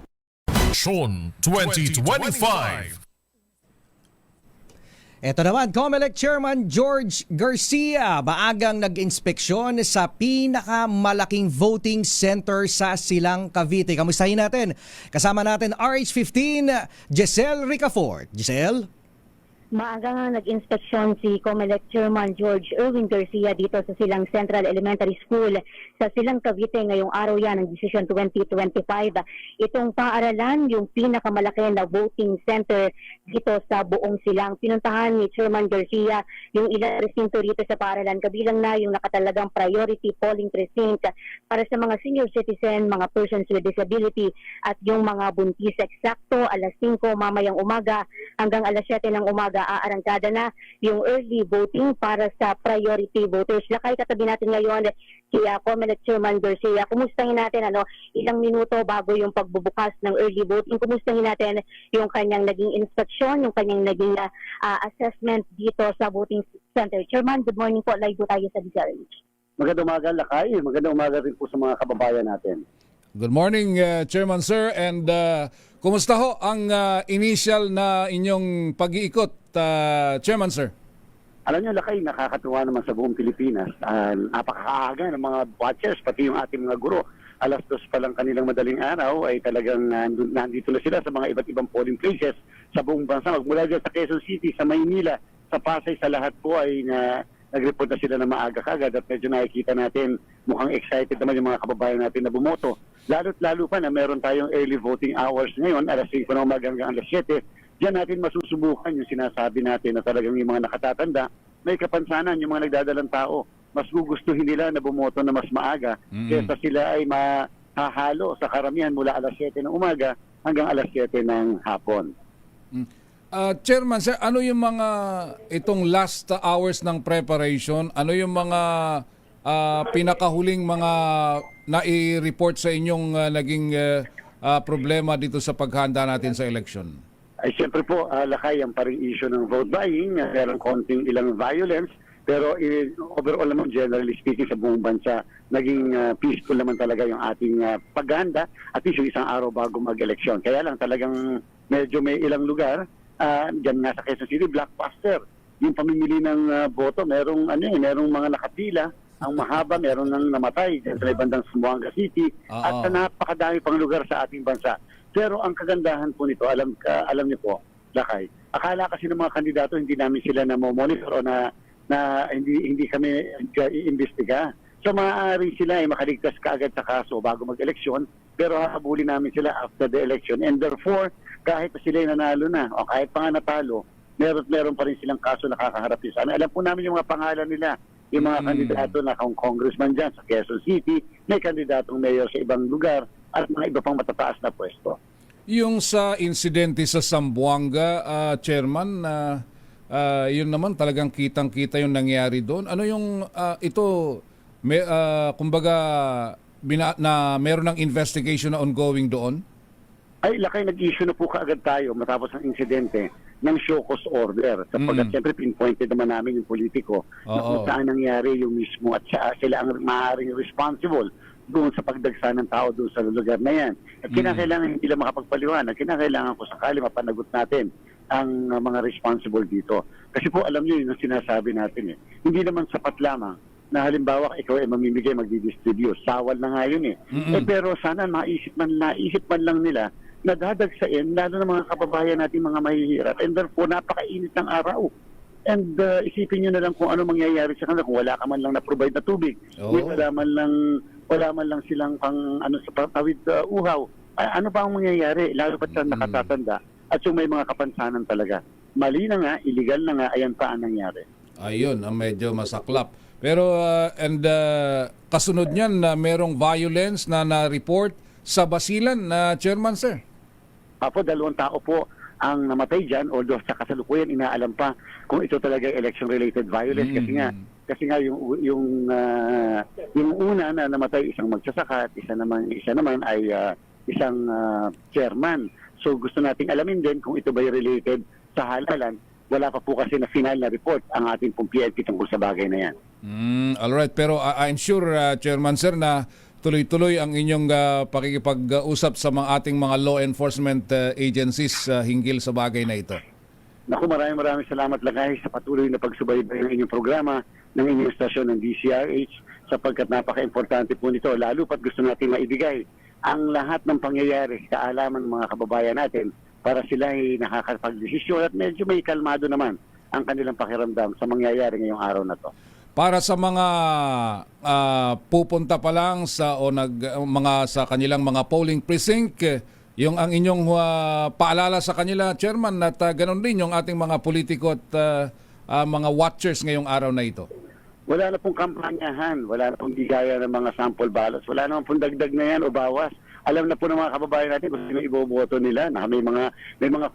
Sean 2025. Ito naman, COMELEC Chairman George Garcia, maagang nag-inspeksyon sa pinakamalaking voting center sa Silang, Cavite. Kamustahin natin? Kasama natin RH15, Giselle Ricafort. Giselle? Maaga nga nag-inspeksyon si COMELEC Chairman George Erwin Garcia dito sa Silang Central Elementary School sa Silang Cavite ngayong araw yan ng Decision 2025. Itong paaralan, yung pinakamalaki na voting center dito sa buong Silang. Pinuntahan ni Chairman Garcia yung ilang presinto dito sa paaralan, kabilang na yung nakatalagang priority polling precinct para sa mga senior citizen, mga persons with disability at yung mga buntis. Eksakto alas 5 mamayang umaga hanggang alas 7 ng umaga aarangkada na yung early voting para sa priority voters. Lakay katabi natin ngayon si COMELEC Chairman Garcia. Kumustahin natin ilang minuto bago yung pagbubukas ng early voting. Kumustahin natin yung kanyang naging inspeksyon, yung kanyang naging assessment dito sa voting center. Chairman, good morning po. Live po tayo sa DZRH. Magandang umaga, Lakay. Magandang umaga rin po sa mga kababayan natin. Good morning, Chairman Sir. And kumusta ho ang initial na inyong pag-iikot, Chairman Sir? Alam niyo, Lakay, nakakatuwa naman sa buong Pilipinas. Napakaaga ng mga watchers, pati yung ating mga guro. Alas 2 pa lang kanilang madaling araw ay talagang nandito na sila sa mga iba't ibang polling places sa buong bansa. Magmula dyan sa Quezon City, sa Maynila, sa Pasay, sa lahat po ay nag-report na sila na maaga kagad at medyo nakikita natin mukhang excited naman yung mga kababayan natin na bumoto. Lalo't lalo pa na meron tayong early voting hours ngayon, alas 5 ng umaga hanggang alas 7. Diyan natin masusubukan yung sinasabi natin na talagang yung mga nakatatanda, may kapansanan yung mga nagdadalang tao. Mas gugustuhin nila na bumoto na mas maaga kaysa sila ay mahahalo sa karamihan mula alas 7 ng umaga hanggang alas 7 ng hapon. Chairman Sir, ano yung mga itong last hours ng preparation? Ano yung mga pinakahuling mga nai-report sa inyong naging problema dito sa paghanda natin sa election? Ay siyempre po, Lakay, ang paring issue ng vote buying, meron konting ilang violence, pero overall naman, generally speaking, sa buong bansa, naging peaceful naman talaga yung ating paghanda at least yung isang araw bago mag-eleksyon. Kaya lang talagang medyo may ilang lugar, dyan nga sa Quezon City, blockbuster. Yung pamimili ng boto, merong mga nakapila, ang mahaba, meron nang namatay dyan sa bandang Zamboanga City at sa napakadami pang lugar sa ating bansa. Pero ang kagandahan po nito, alam niyo po, Lakay, akala kasi ng mga kandidato hindi namin sila na-monitor o na hindi kami iimbestiga. So maaari sila ay makaligtas kaagad sa kaso bago mag-eleksyon, pero hahabulin namin sila after the election. And therefore, kahit pa sila ay nanalo na o kahit pa nga natalo, meron pa rin silang kaso na kakaharapin sa amin. Alam po namin yung mga pangalan nila, yung mga kandidato na congressman dyan sa Quezon City, may kandidatong mayor sa ibang lugar, at mga iba pang matataas na pwesto. Yung sa insidente sa Zamboanga, Chairman, yun naman talagang kitang-kita yung nangyari doon. Ano yung kumbaga meron ng investigation na ongoing doon? Ay, Lakay, nag-issue na po kaagad tayo matapos ang insidente ng show cause order. Sapagkat siyempre pinpointed naman namin yung politiko na kung saan nangyari yung mismo at sila ang maaaring responsible doon sa pagdagsa ng tao doon sa lugar na yan. At kinakailangan hindi lang makapagpaliwanag, kinakailangan ko sakali mapanagot natin ang mga responsible dito. Kasi po alam niyo yun ang sinasabi natin eh. Hindi naman sapat lamang na halimbawa ikaw ay mamimigay, magdidistribute. Sawal na nga yun eh. Pero sana naisip man lang nila na dadagsain, lalo ng mga kababayan natin mga mahihirap. And therefore, napakainit ng araw. And isipin nyo na lang kung ano mangyayari sa kanila kung wala ka man lang na-provide na tubig. Wala man lang silang sa tawid uhaw. Ano pa ang mangyayari? Lalo pa sa nakatatanda. At yung may mga kapansanan talaga. Mali na nga, illegal na nga, ayan pa ang nangyari. Ayun, ang medyo masaklap. Pero, kasunod niyan na merong violence na na-report sa Basilan, Chairman Sir. Apo, 2 tao po ang namatay dyan, although sa kasalukuyan inaalam pa kung ito talaga election-related violence. Kasi nga yung una na namatay isang magsasaka at isa naman ay isang chairman. So gusto nating alamin din kung ito ba related sa halalan. Wala pa po kasi na final na report ang ating pong PNP tungkol sa bagay na yan. Alright, pero I'm sure, Chairman Sir, na tuloy-tuloy ang inyong pakikipag-usap sa ating mga law enforcement agencies hinggil sa bagay na ito. Naku, maraming salamat Lakay sa patuloy na pagsubaybay ng inyong programa, ng inyong stasyon ng DZRH, sapagkat napaka-importante po nito, lalo pat gusto natin maibigay ang lahat ng pangyayari sa kaalaman ng mga kababayan natin para sila ay nakakapag-desisyon at medyo may kalmado naman ang kanilang pakiramdam sa mangyayari ngayong araw na to. Para sa mga pupunta pa lang sa mga sa kanilang mga polling precinct, yung ang inyong paalala sa kanila, Chairman, at ganoon din yung ating mga politiko at mga watchers ngayong araw na ito. Wala na pong kampanyahan, wala na pong bigaya ng mga sample ballots, wala na pong dagdag na yan o bawas. Alam na po ng mga kababayan natin kung sino iboboto nila, na may mga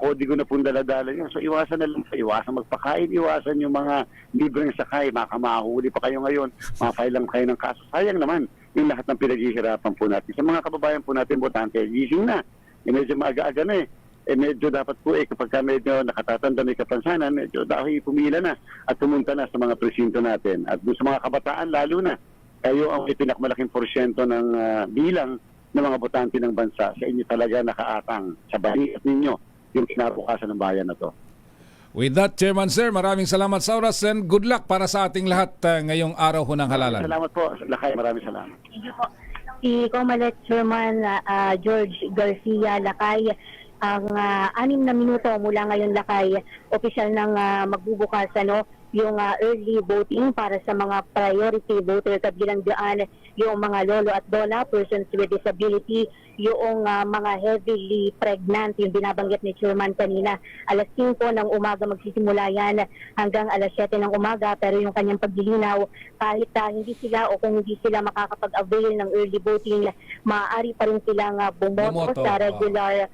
kodigo na pong daladala yun. So iwasan na lang, iwasan magpakain, iwasan yung mga libreng sakay, makamahuli pa kayo ngayon, ma-file lang kayo ng kaso. Sayang naman yung lahat ng pinaghihirapan po natin. Sa mga kababayan po natin, botante, gising na. Medyo maaga-aga na medyo dapat po kapag medyo nakatatanda may kapansanan, medyo dahil pumila na at pumunta na sa mga presinto natin. At sa mga kabataan lalo na, kayo ang pinakmalaking porsyento ng bilang ng mga botante ng bansa. Sa inyo talaga nakaatang sa balikat ninyo yung kinabukasan ng bayan na to. With that, Chairman Sir, maraming salamat sa oras and good luck para sa ating lahat ngayong araw ho ng halalan. Salamat po, Lakay. Maraming salamat. Si COMELEC Chairman George Garcia Lakay, ang 6 na minuto mula ngayon, Lakay, opisyal nang magbubukas yung early voting para sa mga priority voter, kabilang dyan yung mga lolo at lola, persons with disability, yung mga heavily pregnant, yung binabanggit ni Chairman kanina. Alas 5 ng umaga magsisimula yan hanggang alas 7 ng umaga, pero yung kanyang paglilinaw, kahit hindi sila o kung hindi sila makakapag-avail ng early voting, maaari pa rin silang bumoto sa regular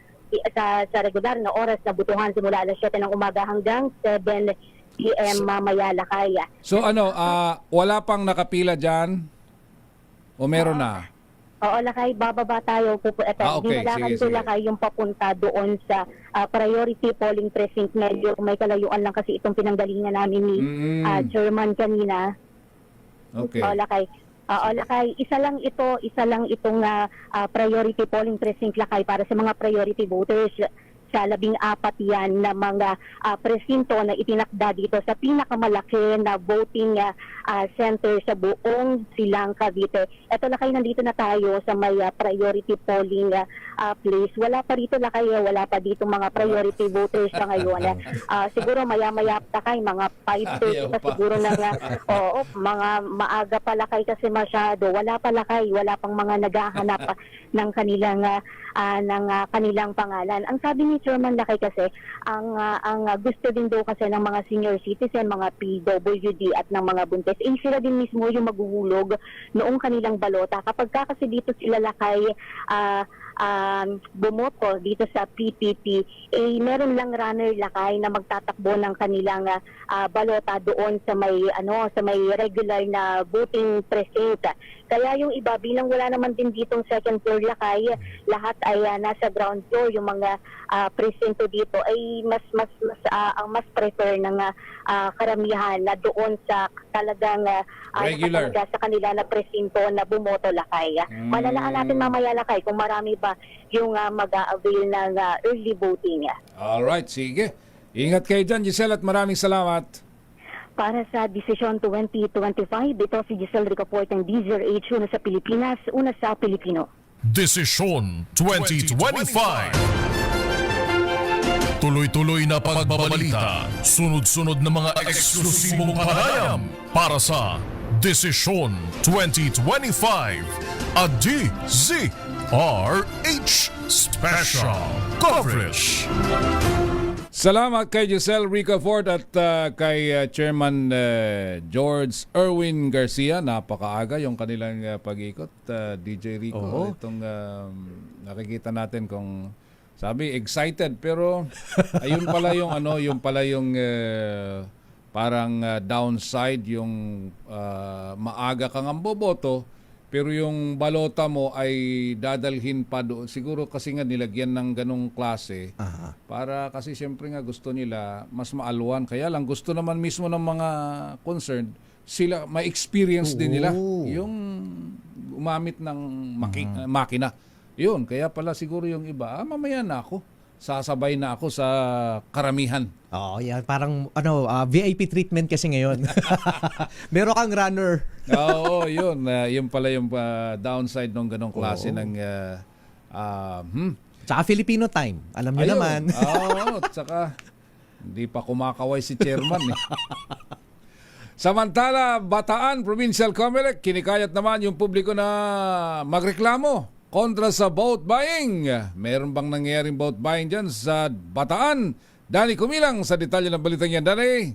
sa regular na oras na butuhan simula alas 7 ng umaga hanggang 7 PM mamaya, Lakay. So wala pang nakapila dyan? O meron na? Oo, Lakay, bababa tayo. Okay. Dinalakan ko, Sige. Lakay, yung papunta doon sa priority polling precinct. Medyo may kalayuan lang kasi itong pinanggalingan namin ni Chairman kanina. Okay. Oo, Lakay. Lakay, isa lang itong priority polling precinct, Lakay, para sa mga priority voters. Sa 14 yan na mga presinto na itinakda dito sa pinakamalaki na voting center sa buong Silang, Cavite. Ito, Lakay, nandito na tayo sa may priority polling place. Wala pa rito, Lakay, wala pa dito mga priority voters sa ngayon. Siguro maya-maya, Lakay, mga 5:30 pa siguro na mga maaga pa, Lakay, kasi masyado. Wala pa, Lakay, wala pang mga naghahanap ng kanilang pangalan. Ang sabi ni Chairman Lakay kasi, ang gusto din daw kasi ng mga senior citizen, mga PWD at ng mga buntes, sila din mismo yung maghuhulog noong kanilang balota. Kapag kasi dito sila, Lakay, bumoto dito sa PPP, meron lang runner, Lakay, na magtatakbo ng kanilang balota doon sa may regular na voting precinct. Kaya yung iba, bilang wala naman din ditong second floor, Lakay, lahat ay nasa ground floor. Yung mga presinto dito ay ang mas prefer ng karamihan na doon sa talagang regular sa kanila na presinto na bumoto, Lakay. Malalaan natin mamaya, Lakay, kung marami ba yung mag-a-avail ng early voting. Alright, sige. Ingat kayo dyan, Giselle, at maraming salamat. Para sa Desisyon 2025, ito si Giselle Ricaport ng DZRH, una sa Pilipinas, una sa Pilipino. Desisyon 2025. Tuloy-tuloy na pagbabalita, sunod-sunod na mga eksklusibong panayam para sa Desisyon 2025 at DZRH Special Coverage. Salamat kay Giselle Ricafort at kay Chairman George Erwin Garcia. Napakaaga yung kanilang pag-ikot. DJ Rico, itong nakikita natin kung sabi excited, pero ayun pala yung parang downside, yung maaga kang ang boboto, pero yung balota mo ay dadalhin pa doon. Siguro kasi nga nilagyan ng ganong klase para kasi siyempre nga gusto nila mas maalwan. Kaya lang gusto naman mismo ng mga concerned sila may experience din nila yung umamit ng makina. Yun, kaya pala siguro yung iba, mamaya na ako. Sasabay na ako sa karamihan. Oo, yan. Parang VIP treatment kasi ngayon. Meron kang runner. Oo, yun. Yun pala yung downside ng ganong klase ng Tsaka Filipino time. Alam niyo Ayun. naman. Oo, tsaka hindi pa kumakaway si chairman eh. Samantala, Bataan Provincial Comelec, kinikayat naman yung publiko na magreklamo kontra sa vote buying. Meron bang nangyayaring vote buying dyan sa Bataan? Danny Kumilang sa detalye ng balitang yan. Danny?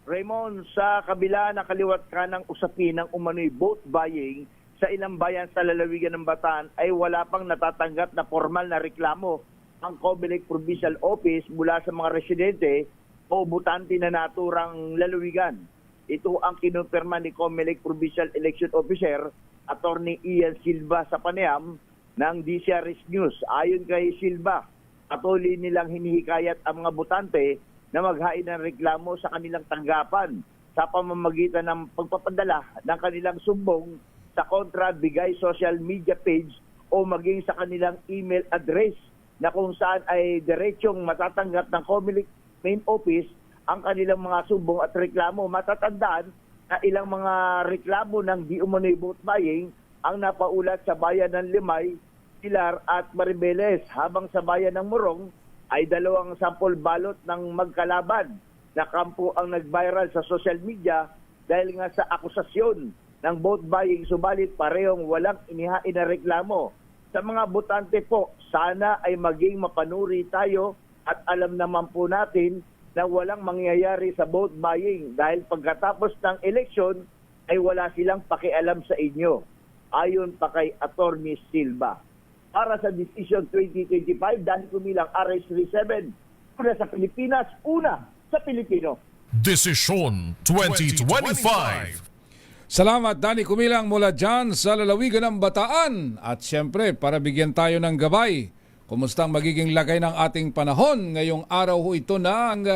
Raymond, sa kabila ng kaliwat ka ng usapin ng umano'y vote buying sa ilang bayan sa lalawigan ng Bataan ay wala pang natatanggap na formal na reklamo ang Comelec Provincial Office mula sa mga residente o butante na naturang lalawigan. Ito ang kinumpirma ni Comelec Provincial Election Officer Attorney Ian Silva sa panayam ng DCRS News. Ayon kay Silva, patuloy nilang hinihikayat ang mga butante na maghain ng reklamo sa kanilang tanggapan sa pamamagitan ng pagpapadala ng kanilang sumbong sa Kontra Bigay social media page o maging sa kanilang email address na kung saan ay diretsong matatanggap ng Comelec main office ang kanilang mga sumbong at reklamo. Matatandaan na ilang mga reklamo ng di umano'y vote buying ang napaulat sa bayan ng Limay, Pilar at Maribeles, habang sa bayan ng Morong ay 2 sample balot ng magkalaban na kampo ang nag-viral sa social media dahil nga sa akusasyon ng vote buying, subalit parehong walang inihain na reklamo. Sa mga botante po, sana ay maging mapanuri tayo at alam naman po natin na walang mangyayari sa vote buying dahil pagkatapos ng eleksyon ay wala silang pakialam sa inyo. Ayon pa kay Attorney Silva. Para sa Decision 2025, dahil kumilang RH37, una sa Pilipinas, una sa Pilipino. Desisyon 2025. Salamat Danny Kumilang mula dyan sa lalawigan ng Bataan. At syempre, para bigyan tayo ng gabay, kumusta ang magiging lagay ng ating panahon ngayong araw ho ito ng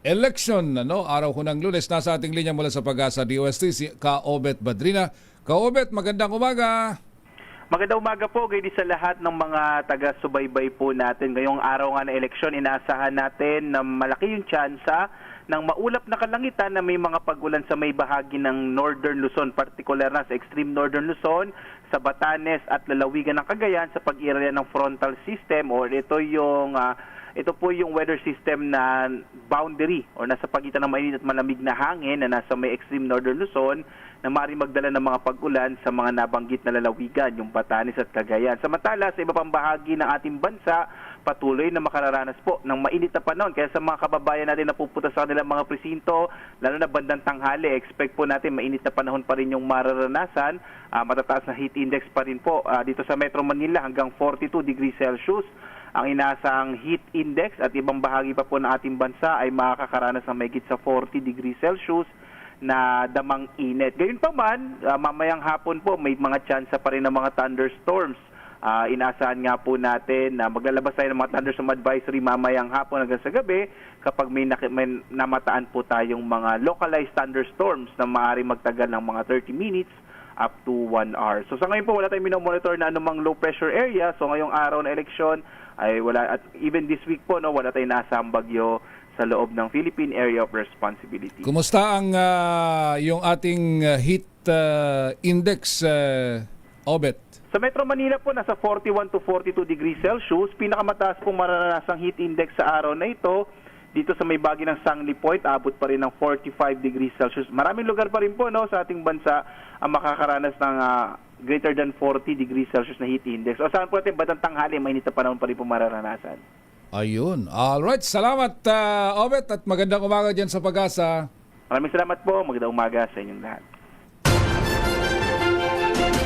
election, araw ho ng Lunes. Nasa ating linya mula sa Pag-asa DOST si Ka-Obet Badrina. Ka-Obet, magandang umaga. Magandang umaga po kayo sa lahat ng mga taga-subaybay po natin. Ngayong araw nga ng eleksyon, inaasahan natin na malaki yung tsansa ng maulap na kalangitan na may mga pag-ulan sa may bahagi ng Northern Luzon, particular na sa extreme Northern Luzon, sa Batanes at lalawigan ng Cagayan sa pag-area ng frontal system or ito po yung weather system na boundary or nasa pagitan ng mainit at malamig na hangin na nasa may extreme Northern Luzon na maaaring magdala ng mga pag-ulan sa mga nabanggit na lalawigan, yung Batanes at Cagayan. Samantala, sa iba pang bahagi ng ating bansa, patuloy na makararanas po ng mainit na panahon. Kaya sa mga kababayan natin na pupunta sa kanilang mga presinto, lalo na bandang tanghali, expect po natin mainit na panahon pa rin yung mararanasan. Matataas na heat index pa rin po dito sa Metro Manila hanggang 42 degrees Celsius. Ang inaasang heat index at ibang bahagi pa po ng ating bansa ay makakaranas ng mahigit sa 40 degrees Celsius na damang init. Gayun pa man, mamayang hapon po may mga tsansa pa rin ng mga thunderstorms. Inaasahan nga po natin na maglalabas tayo ng mga thunderstorm advisory mamayang hapon hanggang sa gabi kapag may namataan po tayong mga localized thunderstorms na maaaring magtagal ng mga 30 minutes up to 1 hour. So sa ngayon po wala tayong minomonitor na anumang low pressure area. So ngayong araw na eleksyon ay wala, at even this week po wala tayong nasang bagyo sa loob ng Philippine Area of Responsibility. Kumusta ang yung ating heat index, Obet? Sa Metro Manila po, nasa 41 to 42 degrees Celsius. Pinakamataas pong mararanasang heat index sa araw na ito. Dito sa may bahagi ng Sangley Point, abot pa rin ng 45 degrees Celsius. Maraming lugar pa rin po sa ating bansa ang makakaranas ng greater than 40 degrees Celsius na heat index. O saan po natin, batang tanghali, mainit na panahon pa rin po mararanasan. Ayun. Alright, salamat Obet at magandang umaga dyan sa Pag-asa. Maraming salamat po. Magandang umaga sa inyong lahat.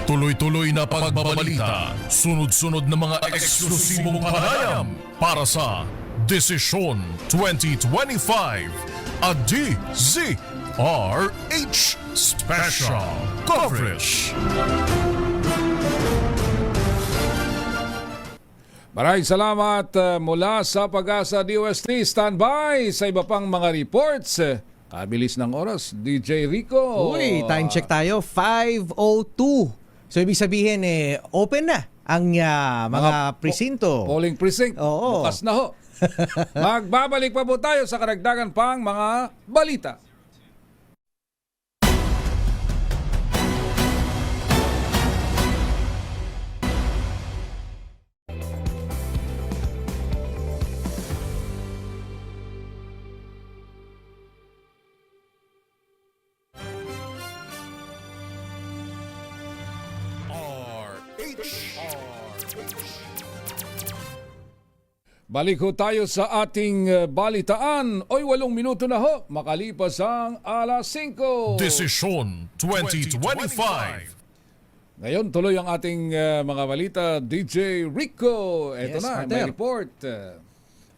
Tuloy-tuloy na pagbabalita, sunod-sunod na mga eksklusibong panayam para sa Desisyon 2025 at DZRH Special Coverage. Maraming salamat mula sa Pag-asa DOST. Standby sa iba pang mga reports. Kabilis ng oras, DJ Rico. Uy, time check tayo, 5:02. So ibig sabihin open na ang mga presinto. Polling precinct. Oo. Bukas na ho. Magbabalik pa po tayo sa karagdagan pang mga balita. Balik ho tayo sa ating balitaan. Oy, 8 minuto na ho. Makalipas ang alas 5. Desisyon 2025. Ngayon, tuloy ang ating mga balita. DJ Rico. Ito Yes, na, partner. may report.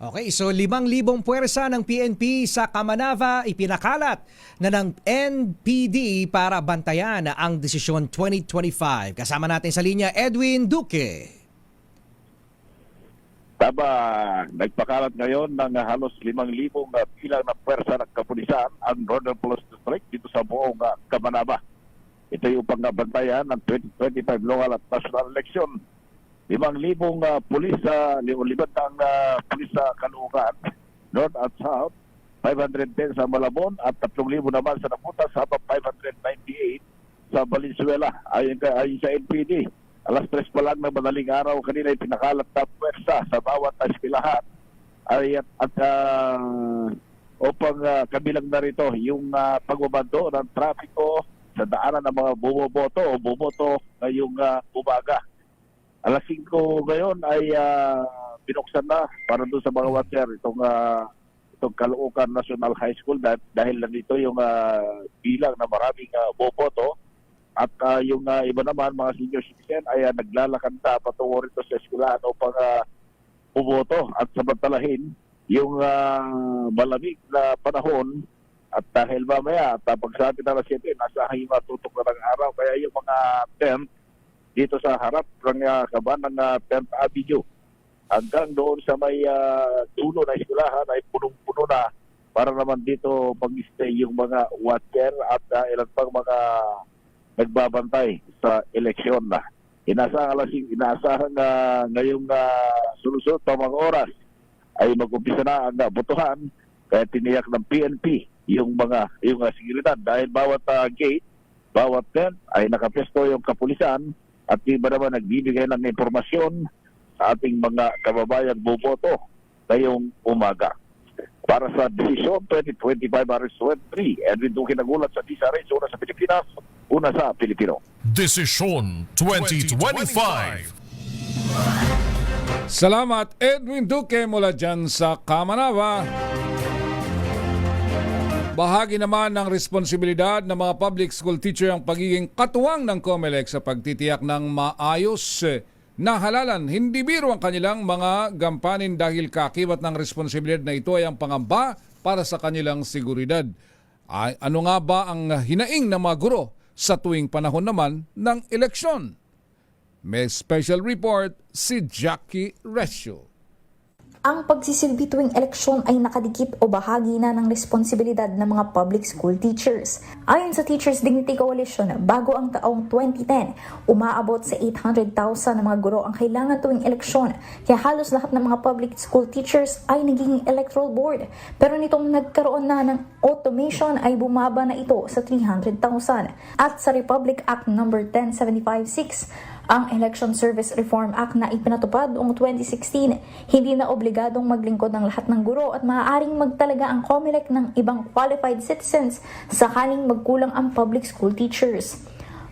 Okay, so 5,000 puwersa ng PNP sa Kamanava ipinakalat na ng NPD para bantayan ang Desisyon 2025. Kasama natin sa linya, Edwin Duque. Nagpakalat ngayon ng halos 5,000 bilang na pwersa ng kapulisan ang Northern Police District dito sa buong Kamanava. Ito yung upang bantayan ng 2025 local at national election. 5,000 pulis sa libat ng pulis sa Caloocan, North at South, 510 sa Malabon at 3,000 naman sa Naputas habang 598 sa Valenzuela ayon sa NPD. Alas 3 pa lang ng madaling araw kanina ay pinakalat na pwersa sa bawat eskwelahan upang kabilang na rito yung pagbabando ng trapiko sa daanan ng mga bumoboto ngayong umaga. Alas 5 ngayon ay binuksan na para doon sa mga watcher itong Caloocan National High School dahil nandito yung bilang na maraming boboto at yung iba naman mga senior citizen ay naglalakad na patungo rito sa eskwelahan upang bumoto at samantalahin yung malamig na panahon at dahil mamaya at pagsabi na 7 nasa matutok na ng araw kaya yung mga tent dito sa harap ng kaban ng 10th Avenue hanggang doon sa may dulo na eskwelahan ay punong-puno na para naman dito mag-stay yung mga watcher at ilan pang mga nagbabantay sa eleksyon na. Inaasahan ngayong sunod pa mga oras ay mag-umpisa na ang botohan kaya tiniyak ng PNP yung seguridad dahil bawat gate, bawat tent ay nakapesto yung kapulisan at iba naman nagbibigay ng impormasyon sa ating mga kababayan boboto ngayong umaga. Para sa Desisyon 2025 RS23, Edwin Duque nagulat sa DSRH, una sa Pilipinas, una sa Pilipino. Desisyon 2025. Salamat, Edwin Duque mula dyan sa Kamanava. Bahagi naman ng responsibilidad ng mga public school teacher ang pagiging katuwang ng COMELEC sa pagtitiyak ng maayos na halalan. Hindi biro ang kanilang mga gampanin dahil kakibat ng responsibilidad na ito ay ang pangamba para sa kanilang seguridad. Ano nga ba ang hinaing ng mga guro sa tuwing panahon naman ng eleksyon? May special report si Jackie Resio. Ang pagsisilbi tuwing eleksyon ay nakadikit o bahagi na ng responsibilidad ng mga public school teachers. Ayon sa Teachers Dignity Coalition, bago ang taong 2010, umaabot sa 800,000 na mga guro ang kailangan tuwing eleksyon, kaya halos lahat ng mga public school teachers ay naging electoral board. Pero nitong nagkaroon na ng automation ay bumaba na ito sa 300,000. At sa Republic Act No. 10756, ang Election Service Reform Act na ipinatupad noong 2016, hindi na obligadong maglingkod ng lahat ng guro at maaaring magtalaga ang COMELEC ng ibang qualified citizens sakaling magkulang ang public school teachers.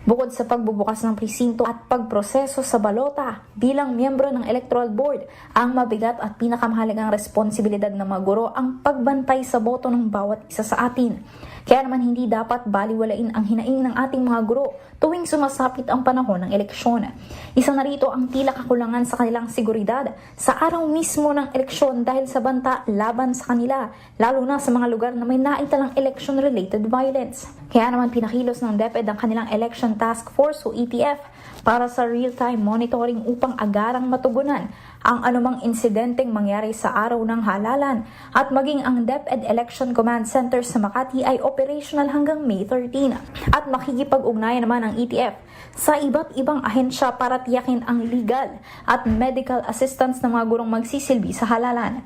Bukod sa pagbubukas ng presinto at pagproseso sa balota bilang miyembro ng Electoral Board, ang mabigat at pinakamahalagang responsibilidad ng mga guro ang pagbantay sa boto ng bawat isa sa atin. Kaya naman hindi dapat baliwalain ang hinaing ng ating mga guro tuwing sumasapit ang panahon ng eleksyon. Isa na rito ang tila kakulangan sa kanilang seguridad sa araw mismo ng eleksyon dahil sa banta laban sa kanila, lalo na sa mga lugar na may naitalang election-related violence. Kaya naman pinakilos ng DepEd ang kanilang Election Task Force o ETF para sa real-time monitoring upang agarang matugunan ang anumang insidenteng mangyari sa araw ng halalan at maging ang DepEd Election Command Center sa Makati ay operational hanggang May 13 at makikipag-ugnayan naman ang ETF sa iba't ibang ahensya para tiyakin ang legal at medical assistance ng mga gurong magsisilbi sa halalan.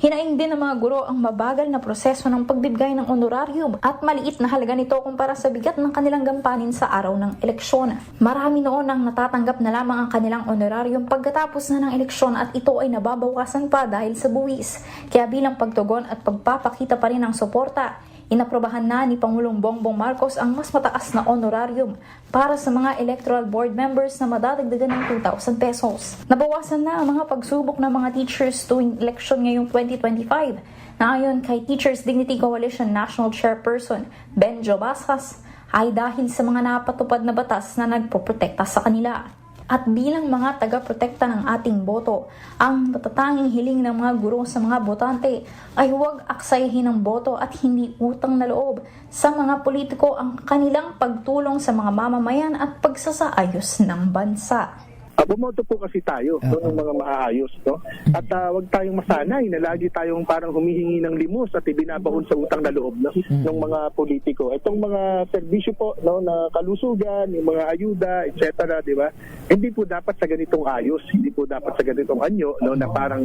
Hinaing din ng mga guro ang mabagal na proseso ng pagbibigay ng honorarium at maliit na halaga nito kumpara sa bigat ng kanilang gampanin sa araw ng eleksyon. Marami noon ang natatanggap na lamang ang kanilang honorarium pagkatapos na ng eleksyon at ito ay nababawasan pa dahil sa buwis. Kaya bilang pagtugon at pagpapakita pa rin ng suporta, Inaprobahan na ni Pangulong Bongbong Marcos ang mas mataas na honorarium para sa mga electoral board members na madadagdagan ng 2,000 pesos. Nabawasan na ang mga pagsubok ng mga teachers tuwing eleksyon ngayong 2025 na ayon kay Teachers Dignity Coalition National Chairperson Benjo Basas ay dahil sa mga napatupad na batas na nagpoprotekta sa kanila. At bilang mga taga-protekta ng ating boto, ang matatanging hiling ng mga guro sa mga botante ay huwag aksayahin ng boto at hindi utang na loob sa mga politiko ang kanilang pagtulong sa mga mamamayan at pagsasaayos ng bansa. Bumoto po kasi tayo ng mga maaayos, no? At wag tayong masanay na lagi tayong parang humihingi ng limos at ibinabaon sa utang na loob ng mga politiko. Itong mga serbisyo po, no, na kalusugan, yung mga ayuda, etc., di ba? Hindi po dapat sa ganitong ayos, hindi po dapat sa ganitong anyo, no, na parang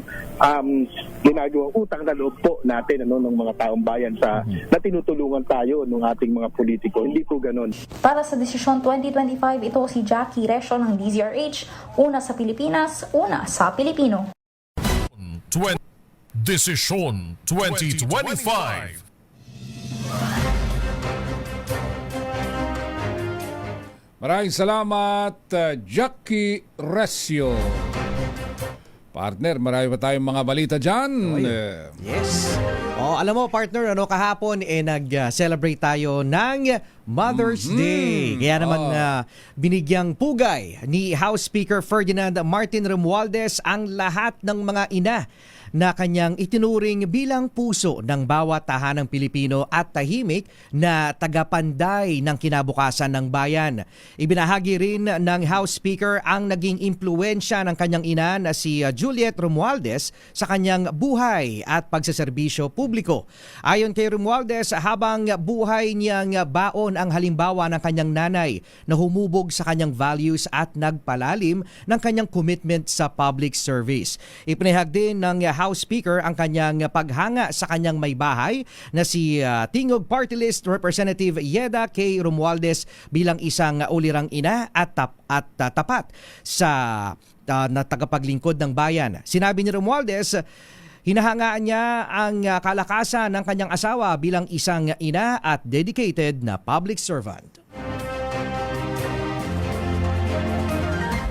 ginagawang utang na loob po natin, ano, ng mga taong bayan sa na tinutulungan tayo ng ating mga politiko. Hindi po ganoon. Para sa Desisyon 2025, ito si Jackie Resio ng DZRH. Una sa Pilipinas, una sa Pilipino. Desisyon 2025. Maraming salamat, Jackie Resio. Partner, marami pa tayong mga balita dyan. Yes. Alam mo partner, kahapon nag-celebrate tayo ng Mother's Day. Kaya naman binigyang pugay ni House Speaker Ferdinand Martin Romualdez ang lahat ng mga ina na kanyang itinuring bilang puso ng bawat tahanang Pilipino at tahimik na tagapanday ng kinabukasan ng bayan. Ibinahagi rin ng House Speaker ang naging impluwensya ng kanyang ina na si Juliet Romualdez sa kanyang buhay at pagsaserbisyo publiko. Ayon kay Romualdez, habang buhay niyang baon ang halimbawa ng kanyang nanay na humubog sa kanyang values at nagpalalim ng kanyang commitment sa public service. Ipinahag din ng House Speaker ang kanyang paghanga sa kanyang may bahay na si Tingog Party List Representative Yeda K. Romualdez bilang isang ulirang ina at tapat sa na tagapaglingkod ng bayan. Sinabi ni Romualdez, hinahangaan niya ang kalakasan ng kanyang asawa bilang isang ina at dedicated na public servant.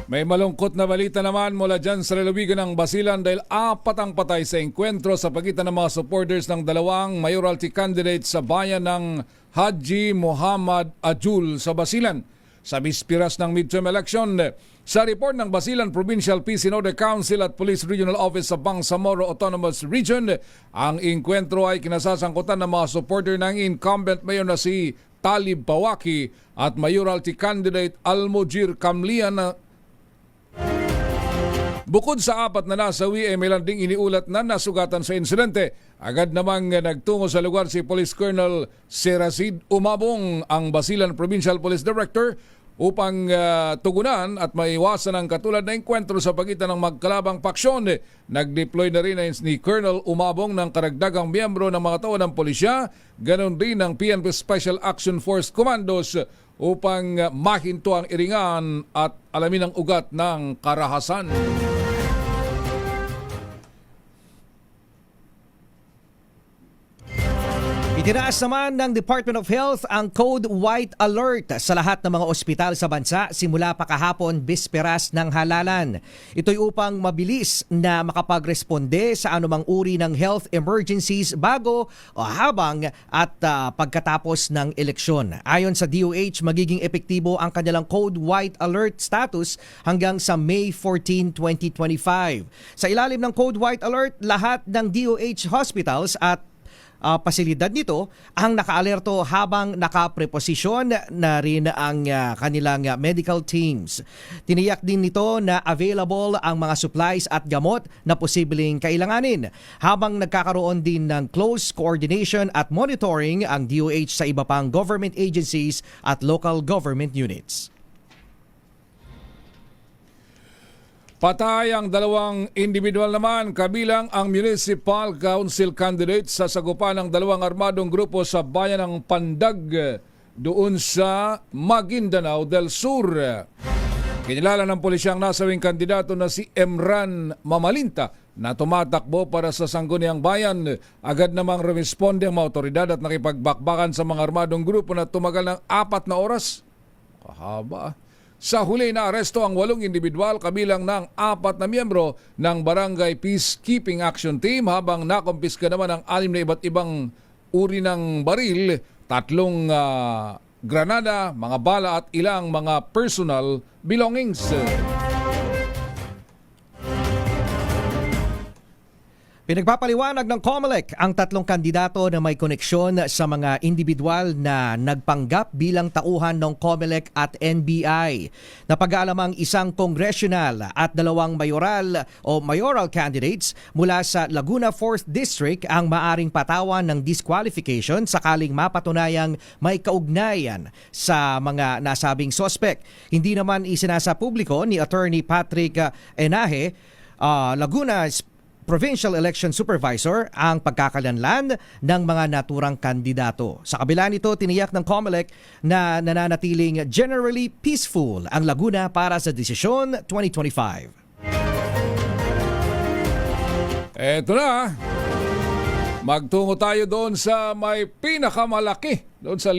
May malungkot na balita naman mula dyan sa lalawigan ng Basilan dahil 4 ang patay sa engkwentro sa pagitan ng mga supporters ng dalawang mayoralty candidates sa bayan ng Haji Muhammad Ajul sa Basilan. Sa bispiras ng midterm election, sa report ng Basilan Provincial Peace and Order Council at Police Regional Office sa Bangsamoro Autonomous Region, ang engkwentro ay kinasasangkutan ng mga supporter ng incumbent mayor na si Talib Pawaki at mayoralty candidate Almojir Kamlian na bukod sa 4 na nasawi ay may landing iniulat na nasugatan sa insidente. Agad namang nagtungo sa lugar si Police Colonel Seracid Umabong, ang Basilan Provincial Police Director, upang tugunan at maiwasan ang katulad na engkwentro sa pagitan ng magkalabang paksyon. Nag-deploy na rin ni Colonel Umabong ng karagdagang miyembro ng mga tao ng pulisya, ganon din ng PNP Special Action Force Commandos upang mahinto ang iringan at alamin ang ugat ng karahasan. Itinaas naman ng Department of Health ang Code White Alert sa lahat ng mga ospital sa bansa simula pa kahapon bisperas ng halalan. Ito'y upang mabilis na makapagresponde sa anumang uri ng health emergencies bago o habang at pagkatapos ng eleksyon. Ayon sa DOH, magiging epektibo ang kanilang Code White Alert status hanggang sa May 14, 2025. Sa ilalim ng Code White Alert, lahat ng DOH hospitals at pasilidad nito ang nakaalerto habang nakapreposisyon na rin ang kanilang medical teams. Tiniyak din nito na available ang mga supplies at gamot na posibleng kailanganin habang nagkakaroon din ng close coordination at monitoring ang DOH sa iba pang government agencies at local government units. Patay ang 2 individual naman kabilang ang municipal council candidate sa sagupan ng 2 armadong grupo sa bayan ng Pandag doon sa Maguindanao del Sur. Kinilala ng pulisya ang nasawing kandidato na si Emran Mamalinta na tumatakbo para sa sangguniang bayan. Agad namang rumisponde ang mga otoridad at nakipagbakbakan sa mga armadong grupo na tumagal ng 4 na oras. Kahaba. Sa huli na aresto ang 8 individual kabilang ng 4 na miyembro ng Barangay Peacekeeping Action Team habang nakumpiska naman ang 6 na iba't ibang uri ng baril, 3 granada, mga bala at ilang mga personal belongings. Pinagpapaliwanag ng COMELEC ang 3 kandidato na may koneksyon sa mga individual na nagpanggap bilang tauhan ng COMELEC at NBI. Napag-aalamang 1 congressional at 2 mayoral candidates mula sa Laguna 4th District ang maaring patawan ng disqualification sakaling mapatunayang may kaugnayan sa mga nasabing sospek. Hindi naman isinasa publiko ni Attorney Patrick Enaje, Laguna Provincial Election Supervisor, ang pagkakalanlan ng mga naturang kandidato. Sa kabila nito, tiniyak ng COMELEC na nananatiling generally peaceful ang Laguna para sa desisyon 2025. Eto na, magtungo tayo doon sa may pinakamalaki, doon sa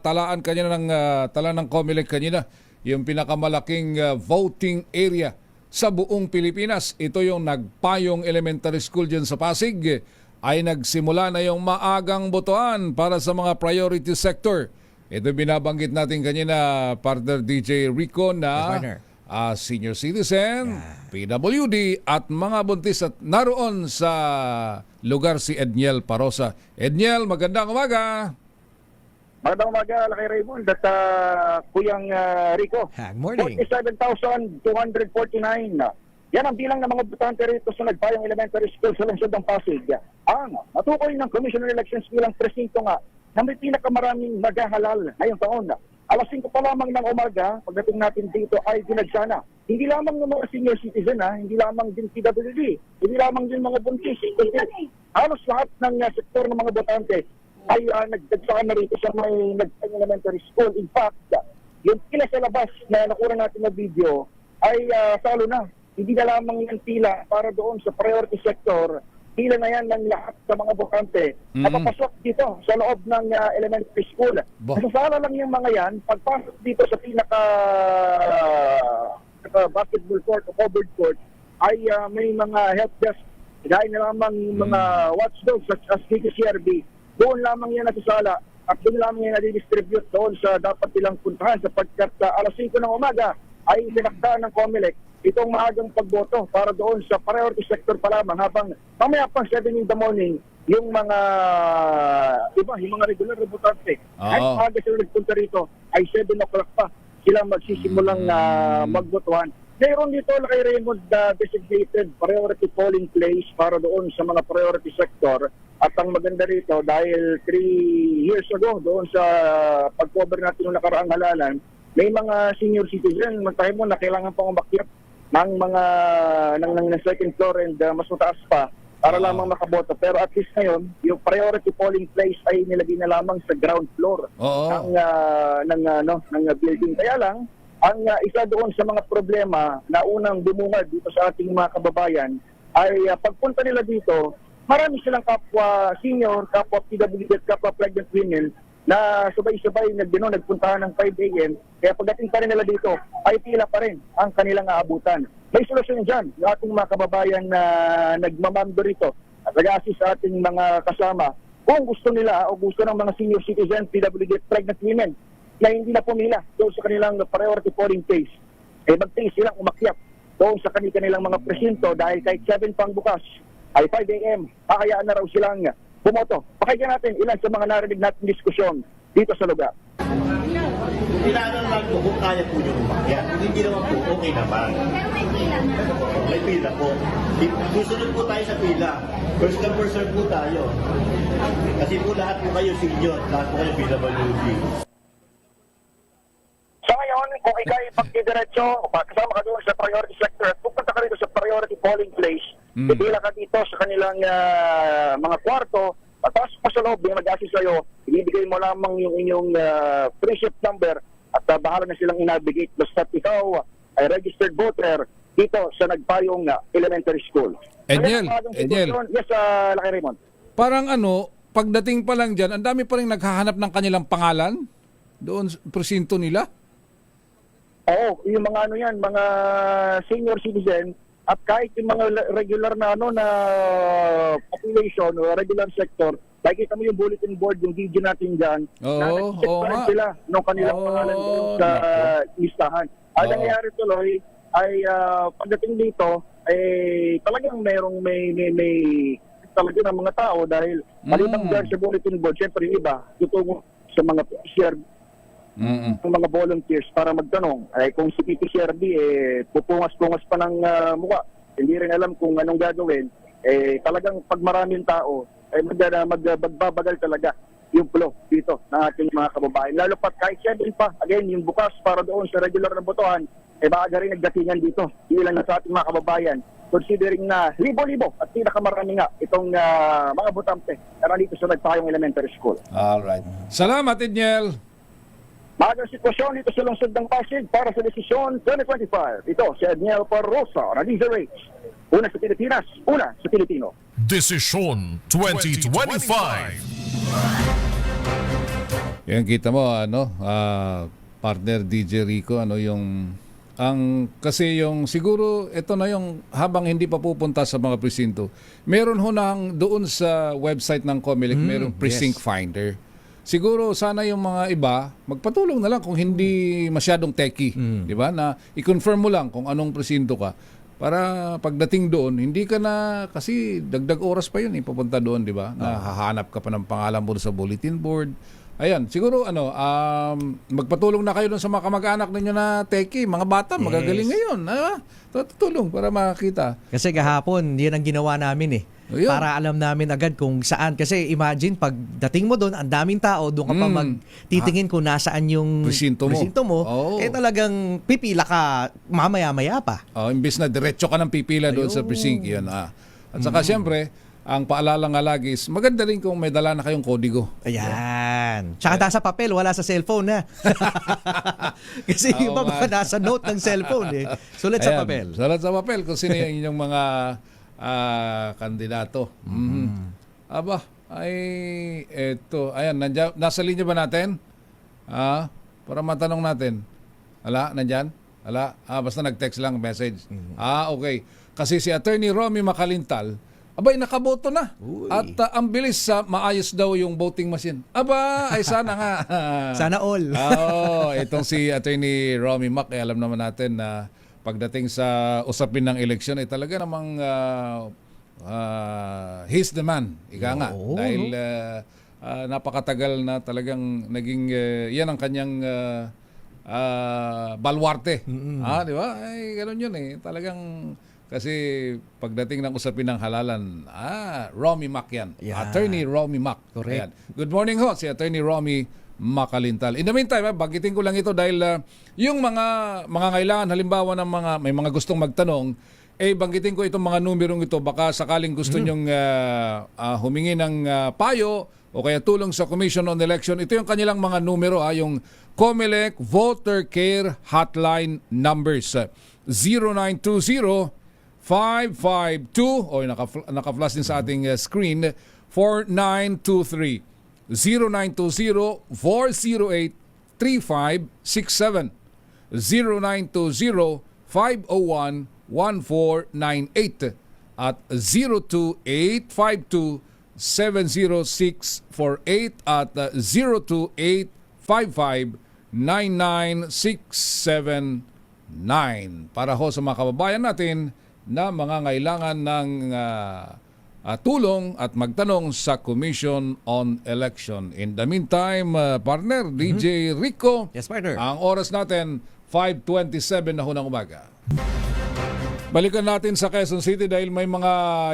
talaan kanina talaan ng COMELEC kanina, yung pinakamalaking voting area sa buong Pilipinas. Ito yung Nagpayong Elementary School dyan sa Pasig. Ay nagsimula na yung maagang botohan para sa mga priority sector. Ito binabanggit natin kanina, partner DJ Rico, na senior citizen, PWD at mga buntis, at naroon sa lugar si Edniel Parosa. Edniel, magandang umaga. Magandang umaga, Lakay Raymond at Kuyang Rico. Good morning. 47,249. Yan ang bilang ng mga botante rito sa Nagpayong Elementary School sa lungsod ng Pasig. Ang natukoy ng Commission on Elections bilang presinto nga na may pinakamaraming maghahalal ngayong taon. Alas 5 pa lamang ng umaga, pagdating natin dito ay dinagsana. Hindi lamang ng mga senior citizen, hindi lamang din PWD, hindi lamang din mga buntis. Halos lahat ng sektor ng mga botante ay nagdagsaan na rito sa may Nagpayong Elementary School. In fact, yung pila sa labas na nakuha natin na video ay salo na. Hindi na lamang yung pila para doon sa priority sector. Pila na yan ng lahat sa mga botante na papasok dito sa loob ng elementary school. Nasasala lang yung mga yan. Pagpasok dito sa pinaka basketball court o covered court ay may mga help desk. Dahil na lamang mga watchdogs such as DCRB. Doon lamang yan nasasala at doon lamang yan nadidistribute doon sa dapat nilang puntahan sapagkat alas 5 ng umaga ay sinakdaan ng COMELEC itong maagang pagboto para doon sa priority sector pa lamang habang mamaya pang 7 in the morning yung mga yung mga regular na botante. Kahit maaga sila nagpunta rito ay 7 o'clock pa sila magsisimulang magbotohan. Mayroon dito kay Raymond designated priority polling place para doon sa mga priority sector. At ang maganda rito dahil 3 years ago doon sa pag-cover natin ng nakaraang halalan, may mga senior citizen, magtahin mo na kailangan pang umakyat ng mga ng second floor and mas mataas pa para lamang makaboto. Pero at least ngayon, yung priority polling place ay nilagay na lamang sa ground floor ng building. Kaya lang, ang isa doon sa mga problema na unang bumungad dito sa ating mga kababayan ay pagpunta nila dito, marami silang kapwa senior, kapwa PWD, kapwa pregnant women na sabay-sabay nagpuntahan ng 5 a.m. Kaya pagdating pa rin nila dito, ay pila pa rin ang kanilang aabutan. May solusyon dyan ng ating mga kababayan na nagmamando rito at nag-assist sa ating mga kasama kung gusto nila o gusto ng mga senior citizen, PWD, pregnant women na hindi na pumila doon sa kanilang priority polling place. Magtingin silang umakyat doon sa kanilang mga presinto dahil kahit 7 pang bukas ay 5 a.m. Kakayaan na raw silang bumoto. Pakinggan natin ilan sa mga narinig natin diskusyon dito sa lugar. Kailangan lang po kung kaya po nyo umakyat. Hindi naman po okay naman. May pila po. Susunod po tayo sa pila. First come first serve po tayo. Kasi po lahat po kayo senior. Lahat po kayo PWD. Sa ngayon, kung ikay pagdidiretso, kasama ka doon sa priority sector at pupunta ka rito sa priority polling place, pipila ka dito sa kanilang mga kwarto, patas pa sa loob, yung mag-assist sa'yo, ibibigay mo lamang yung inyong precinct number at bahala na silang i-navigate. Basta ikaw ay registered voter dito sa Nagpayong Elementary School. Enyel, Ngayon, ang bagong Enyel. sitwasyon- Yes, Laki Raymond. Parang pagdating pa lang dyan, ang dami pa rin naghahanap ng kanilang pangalan doon sa presinto nila. Oo, yung mga mga senior citizen at kahit yung mga regular na na population o regular sector, nakikita mo yung bulletin board, yung video natin dyan, na Oo nga. sila ng kanilang pangalan doon sa listahan. Ang nangyayari tuloy ay pagdating dito, talagang may talaga ng mga tao dahil maliban dyan sa bulletin board, syempre yung iba, tutungo sa mga PCR ng mga volunteers para magtanong. Kung si PPCRB pupungas-pungas pa ng mukha, hindi rin alam kung anong gagawin, talagang pag maraming tao, magbabagal talaga yung flow dito ng ating mga kababayan. Lalo pat kahit 7 pa, again, yung bukas para doon sa regular na botohan, maaga rin nagdatingan dito. Ilan na sa ating mga kababayan, considering na libo-libo at pinakamarami nga itong mga botante na nandito sa Nagpayong Elementary School. Alright. Salamat, Enyel. Maagang sitwasyon dito sa lungsod ng Pasig para sa desisyon 2025. Ito si Edniel Parrosa na DZRH. Una sa Pilipinas, una sa Pilipino. Desisyon 2025. Yan kita mo partner DJ Rico, kasi yung siguro ito na yung habang hindi pa pupunta sa mga presinto, meron ho nang doon sa website ng COMELEC, merong precinct finder. Siguro sana yung mga iba magpatulong na lang kung hindi masyadong techy, di ba? Na i-confirm mo lang kung anong presinto ka para pagdating doon hindi ka na, kasi dagdag oras pa yun papunta doon, di ba? Nahahanap ka pa ng pangalan mo sa bulletin board. Ayan, siguro magpatulong na kayo doon sa mga kamag-anak ninyo na techy, mga bata, magagaling ngayon. Tutulong para makita. Kasi kahapon, yan ang ginawa namin Ayun. Para alam namin agad kung saan. Kasi imagine, pag dating mo doon, ang daming tao, doon ka pa magtitingin kung nasaan yung presinto mo. Talagang pipila ka mamaya-maya pa. Imbis na diretso ka ng pipila doon sa precinct. Yan, At saka siyempre, ang paalala nga lagi is maganda rin kung may dala na kayong kodigo. Ayan. Tsaka nasa papel, wala sa cellphone na. Kasi yung iba baka nasa note ng cellphone Sulat sa papel. Sulat sa papel kung sino yung inyong mga kandidato. Eto. Ayan, nasa linya ba natin? Para matanong natin. Nandyan? Basta nag-text lang message. Okay. Kasi si Attorney Romy Macalintal, nakaboto na. Uy. At ang bilis maayos daw yung voting machine. Sana nga. Sana all. Itong si Attorney Romy Mac, alam naman natin na pagdating sa usapin ng eleksyon talaga namang he's the man. Ika nga. Dahil napakatagal na talagang naging yan ang kanyang balwarte. Di ba? Ganun yun Talagang kasi pagdating ng usapin ng halalan, Romy Mac yan. Yeah. Attorney Romy Mac. Correct. Good morning ho, si Attorney Romy Macalintal. In the meantime, banggitin ko lang ito dahil yung mga ngailangan, halimbawa ng may mga gustong magtanong, banggitin ko itong mga numerong ito. Baka sakaling gusto nyong humingi ng payo o kaya tulong sa Commission on Election. Ito yung kanilang mga numero, yung COMELEC Voter Care Hotline numbers. 0920-552, naka-flash din sa ating screen, 4923. 0920-408-3567, 0920-501-1498, at 02852-70648 at 02855-99679 para ho sa mga kababayan natin na mga ngailangan ng tulong at magtanong sa Commission on Election. In the meantime, partner, DJ Rico. Yes, partner. Ang oras natin, 5:27 na ho ng umaga. Balikan natin sa Quezon City dahil may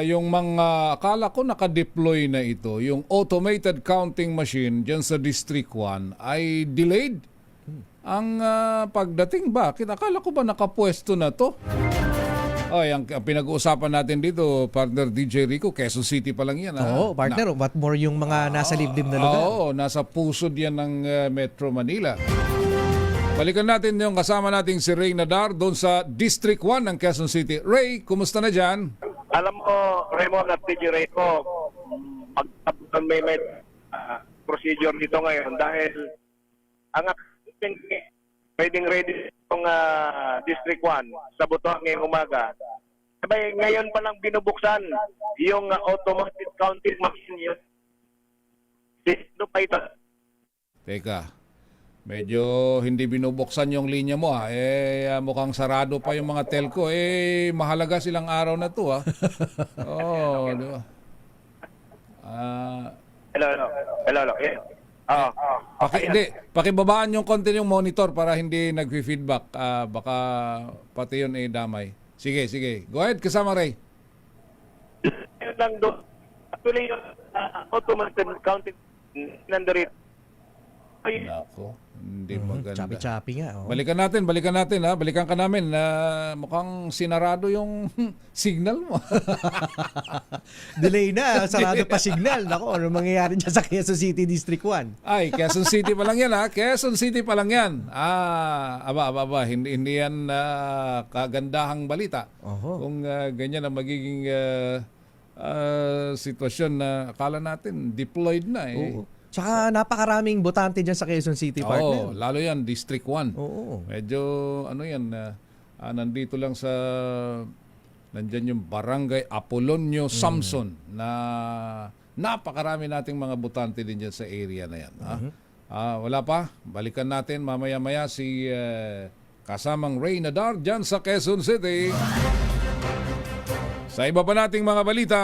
yung mga akala ko naka-deploy na ito. Yung automated counting machine dyan sa District 1 ay delayed. Ang pagdating, bakit? Akala ko ba nakapwesto na to? Ang pinag-uusapan natin dito, partner DJ Rico, Quezon City pa lang yan. Partner, what more yung mga nasa liblib na lugar? Nasa pusod yan ng Metro Manila. Balikan natin yung kasama nating si Ray Nadar doon sa District 1 ng Quezon City. Ray, kumusta na dyan? Alam mo, Raymond at TG Rayco, may procedure dito ngayon dahil ang ready itong District 1 sa Butuan ngayong umaga. Sabay, ngayon pa lang binubuksan yung automatic counting machine yun. Dito pa ito. Teka, medyo hindi binubuksan yung linya mo ha. Mukhang sarado pa yung mga telco. Mahalaga silang araw na to ha. Oh, di ba? Hello. Yeah. Pakibabaan yung konti yung monitor para hindi nag-feedback. Baka pati yun damay. Sige. Go ahead, kasama Ray. Yun lang doon. Actually, yung automatic counting nandarit. Nako, hindi maganda. Chapi-chapi nga. Oh. Balikan natin ha. Balikan ka namin. Mukhang sinarado yung signal mo. Delay na, sarado pa signal. Nako, ano mangyayari dyan sa Quezon City District 1? Ay, Quezon City pa lang yan ha. Quezon City pa lang yan. Aba. Hindi yan kagandahang balita. Kung ganyan ang magiging sitwasyon na akala natin deployed na eh. Tsaka napakaraming botante dyan sa Quezon City, partner. Oo, lalo yan, District 1. Oo. Medyo, nandito lang nandyan yung Barangay Apolonio Samson na napakarami nating mga botante din dyan sa area na yan. Wala pa, balikan natin mamaya-maya si kasamang Ray Nadar dyan sa Quezon City. Sa iba pa nating mga balita,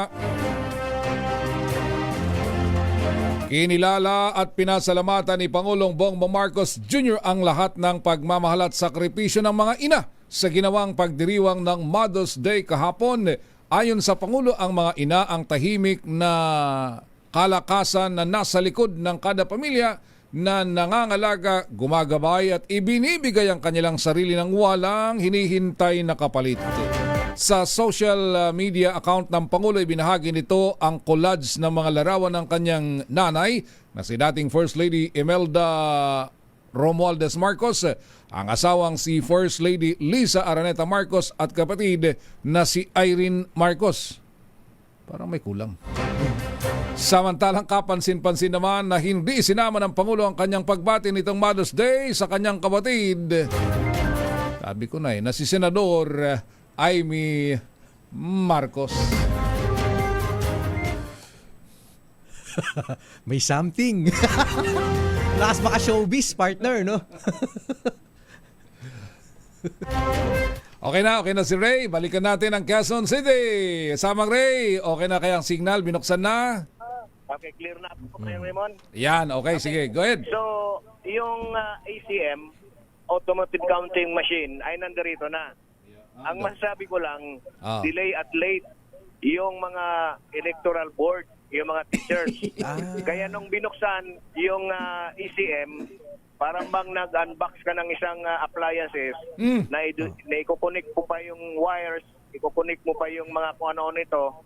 kinilala at pinasalamatan ni Pangulong Bongbong Marcos Jr. ang lahat ng pagmamahal at sakripisyo ng mga ina sa ginawang pagdiriwang ng Mother's Day kahapon. Ayon sa Pangulo, ang mga ina ang tahimik na kalakasan na nasa likod ng kada pamilya na nangangalaga, gumagabay at ibinibigay ang kanilang sarili ng walang hinihintay na kapalit. Sa social media account ng Pangulo, ibinahagi nito ang collage ng mga larawan ng kanyang nanay na si dating First Lady Imelda Romualdez Marcos, ang asawang si First Lady Lisa Araneta Marcos at kapatid na si Irene Marcos. Parang may kulang. Samantalang kapansin-pansin naman na hindi sinama ng Pangulo ang kanyang pagbati nitong Mother's Day sa kanyang kapatid. Sabi ko na si Senador Amy Marcos. May something. Lakas baka showbiz, partner, no? Okay na si Ray. Balikan natin ang Quezon City. Samang Ray, okay na kayang signal? Binuksan na? Okay, clear na po kayo, Raymond. Yan, okay. Sige, go ahead. So, yung ACM, automatic counting machine, ay nandarito na. Ang masasabi ko lang, delay at late yung mga electoral board, yung mga teachers. Kaya nung binuksan yung ECM, parang bang nag-unbox ka ng isang appliances na ikukunik mo pa yung wires, ikukunik mo pa yung mga kung ano nito.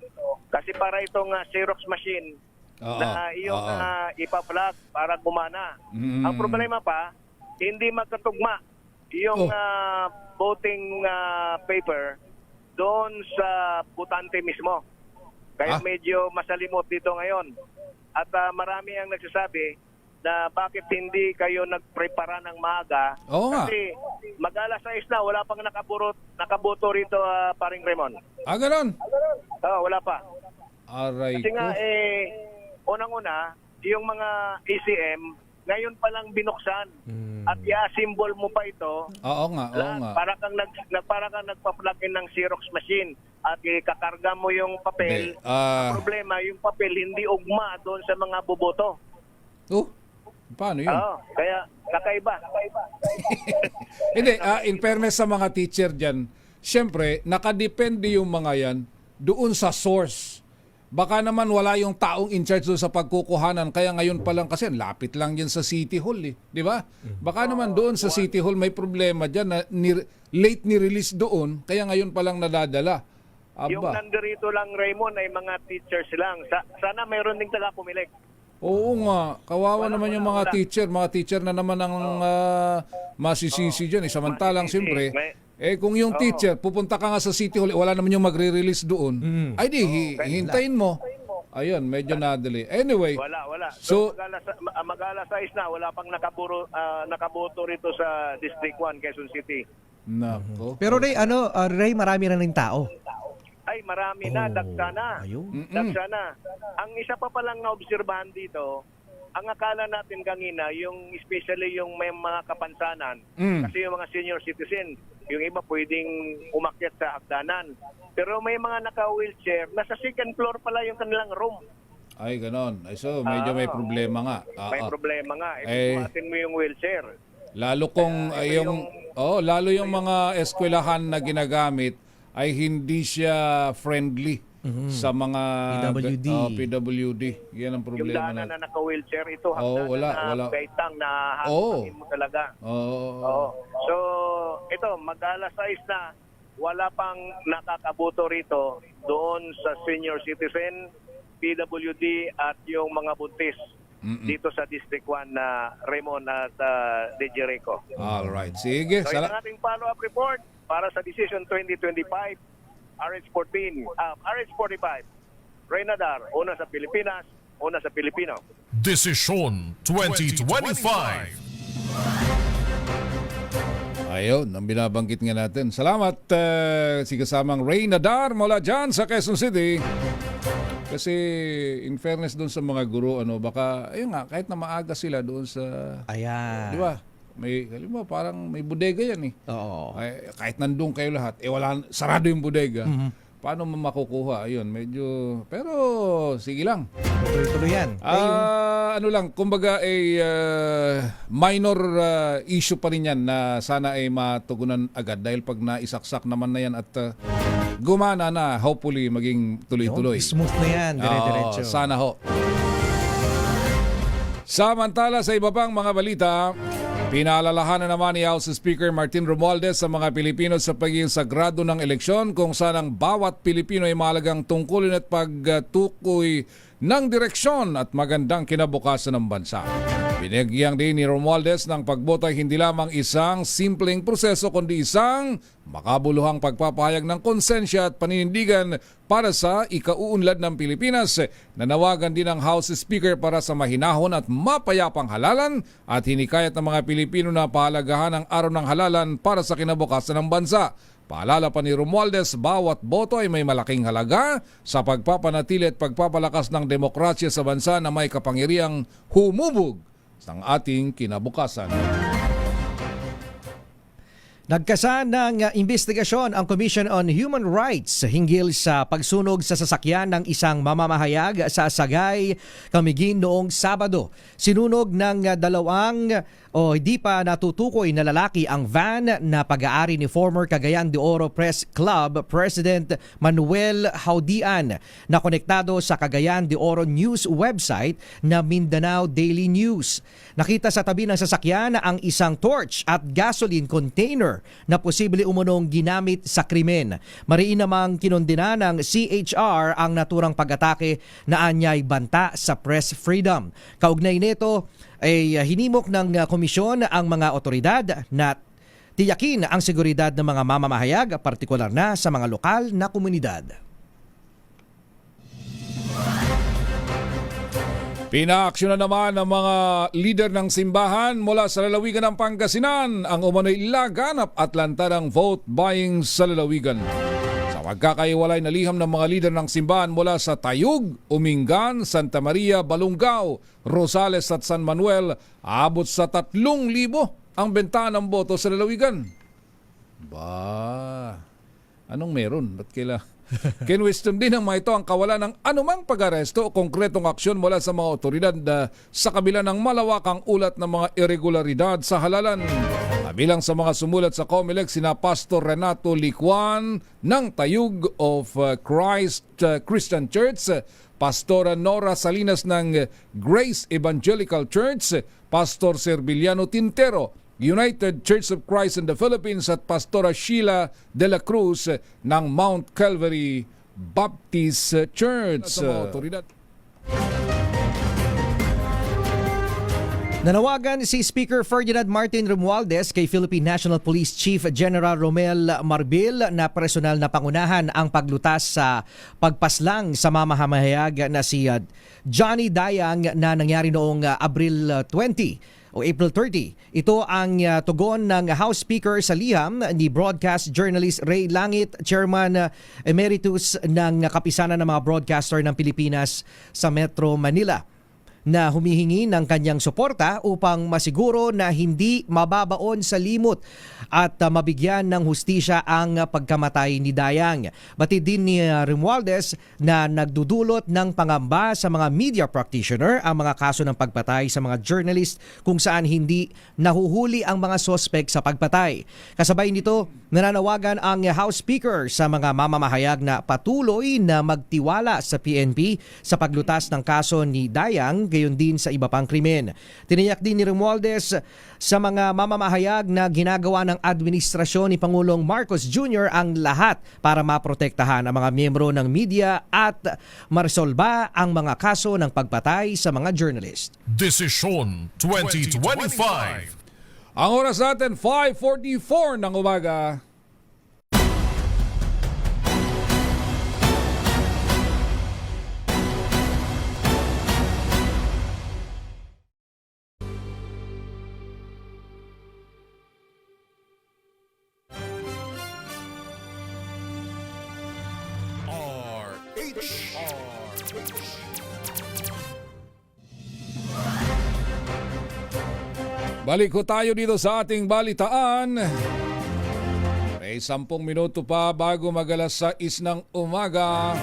Kasi para itong Xerox machine na yung ipa-plug para gumana. Ang problema pa, hindi magkatugma yung voting paper doon sa butante mismo. Kaya medyo masalimot dito ngayon. At marami ang nagsasabi na bakit hindi kayo nagprepara ng maaga. Kasi mag-alas 6 na, wala pang nakaboto rito, paring Raymond. Ganon? Wala pa. Aray Kasi nga, unang-una, yung mga ECM, ngayon pa lang binuksan at i-assemble mo pa ito. Oo nga. Para kang nagpa-plug in ng Xerox machine at ikakarga mo yung papel. Ang problema, yung papel hindi ugma doon sa mga boboto. Paano yun? Kaya kakaiba. Hindi, in fairness sa mga teacher dyan, syempre, nakadepende yung mga yan doon sa source. Baka naman wala yung taong in charge doon sa pagkukuhanan. Kaya ngayon pa lang kasi lapit lang yan sa City Hall. Di ba? Baka naman doon sa City Hall may problema dyan na late ni-release doon. Kaya ngayon pa lang nadadala. Yung nandito lang, Raymond, ay mga teachers lang. Sana mayroon ding taga pumilik. Oo nga, kawawa naman yung mga teacher. Mga teacher na naman ang masisisi dyan. Samantalang, siyempre, kung yung teacher, pupunta ka nga sa City Hall, wala naman yung magre-release doon, ay di, hintayin mo. Ayun, medyo nadali. Anyway. Wala. So, mag-alas 6 na, wala pang nakaboto rito sa District 1, Quezon City. Nako. Pero Ray, Ray, marami na rin tao. Ay, marami na, dagsa na. Dagsa na. Ang isa pa palang na-obserbahan dito, ang akala natin kanina, yung especially yung may mga kapansanan, kasi yung mga senior citizen, yung iba pwedeng umakyat sa hagdanan. Pero may mga naka-wheelchair, nasa second floor pala yung kanilang room. Ay, ganon. Ay, so, medyo may problema nga. May problema nga. Buhatin mo yung wheelchair. Lalo kung lalo yung mga eskwelahan na ginagamit ay hindi siya friendly sa mga PWD. Yan ang problema. Yung daanan na naka-wheelchair, ito hagdanan na gaitang na hangin mo talaga. So, ito, mag-alas 6 na, wala pang nakakaboto rito doon sa senior citizen, PWD at yung mga buntis dito sa District 1 na Raymond at DJ Rico. Alright, sige. So, ito ang ating follow-up report para sa Decision 2025, RH45. Ray Nadar, una sa Pilipinas, una sa Pilipino. Desisyon 2025. Ayun, ang binabanggit nga natin. Salamat si kasamang Ray Nadar mula dyan sa Quezon City. Kasi in fairness doon sa mga guro, baka, ayun nga, kahit na maaga sila doon sa... Ayan. Di ba? Parang may bodega yan eh. Oo. Kahit nandun kayo lahat, sarado yung bodega. Paano mo makukuha? Ayun, medyo... Pero, sige lang. Tuloy-tuloy yan. Kumbaga minor issue pa rin yan na sana ay matugunan agad dahil pag naisaksak naman na yan at gumana na, hopefully maging tuloy-tuloy. Smooth na yan, dire-diretso. Sana ho. Samantala sa iba pang mga balita, pinaalalahanan naman ni House Speaker Martin Romualdez sa mga Pilipino sa pagiging sagrado ng eleksyon kung saan ang bawat Pilipino ay mahalagang tungkulin at pagtukoy ng direksyon at magandang kinabukasan ng bansa. Binigyang din ni Romualdez ng pagboto ay hindi lamang isang simpleng proseso kundi isang makabuluhang pagpapahayag ng konsensya at paninindigan para sa ikauunlad ng Pilipinas. Nanawagan din ang House Speaker para sa mahinahon at mapayapang halalan at hinikayat ng mga Pilipino na pahalagahan ang araw ng halalan para sa kinabukasan ng bansa. Paalala pa ni Romualdez, bawat boto ay may malaking halaga sa pagpapanatili at pagpapalakas ng demokrasya sa bansa na may kapangyarihang humubog ng ating kinabukasan. Nagkasa ng investigasyon ang Commission on Human Rights hinggil sa pagsunog sa sasakyan ng isang mamamahayag sa Sagay, Camiguin noong Sabado. Sinunog ng dalawang hindi pa natutukoy na lalaki ang van na pag-aari ni former Cagayan de Oro Press Club President Manuel Haudian na konektado sa Cagayan de Oro News website na Mindanao Daily News. Nakita sa tabi ng sasakyan ang isang torch at gasoline container na posible umunong ginamit sa krimen. Mariin namang kinondena ng CHR ang naturang pag-atake na anyay banta sa press freedom. Kaugnay nito ay hinimok ng komisyon ang mga otoridad na tiyakin ang seguridad ng mga mamamahayag, partikular na sa mga lokal na komunidad. Pinaaksyon na naman ng mga leader ng simbahan mula sa lalawigan ng Pangasinan ang umano'y laganap at lantarang vote buying sa lalawigan. Sa magkakaiwalay na liham ng mga leader ng simbahan mula sa Tayug, Umingan, Santa Maria, Balungao, Rosales at San Manuel, aabot sa 3,000 ang benta ng boto sa lalawigan. Anong meron? Ba't kailangan? Kinwestiyon din ng mga ito ang kawalan ng anumang pag-aresto o konkretong aksyon mula sa mga otoridad sa kabila ng malawakang ulat ng mga irregularidad sa halalan. Kabilang sa mga sumulat sa COMELEC sina Pastor Renato Licuan ng Tayug of Christ Christian Church, Pastora Nora Salinas ng Grace Evangelical Church, Pastor Serviliano Tintero, United Church of Christ in the Philippines at Pastora Sheila de la Cruz ng Mount Calvary Baptist Church. Nanawagan si Speaker Ferdinand Martin Romualdez kay Philippine National Police Chief General Romel Marbil na personal na pangunahan ang paglutas sa pagpaslang sa mamamahayag na si Johnny Dayang na nangyari noong April 30 o April 30. Ito ang tugon ng House Speaker sa liham ni broadcast journalist Ray Langit, Chairman Emeritus ng Kapisanan ng mga Broadcaster ng Pilipinas sa Metro Manila, na humihingi ng kanyang suporta upang masiguro na hindi mababaon sa limot at mabigyan ng hustisya ang pagkamatay ni Dayang. Batid din ni Romualdez na nagdudulot ng pangamba sa mga media practitioner ang mga kaso ng pagpatay sa mga journalist kung saan hindi nahuhuli ang mga sospek sa pagpatay. Kasabay nito, nananawagan ang House Speaker sa mga mamamahayag na patuloy na magtiwala sa PNP sa paglutas ng kaso ni Dayang, gayon din sa iba pang krimen. Tiniyak din ni Romualdez sa mga mamamahayag na ginagawa ng administrasyon ni Pangulong Marcos Jr. ang lahat para maprotektahan ang mga miyembro ng media at maresolba ang mga kaso ng pagpatay sa mga journalist. Desisyon 2025. Ang oras natin, 5:44 ng umaga. Balik ko tayo dito sa ating balitaan. May 10 minuto pa bago mag-alas 6 ng umaga.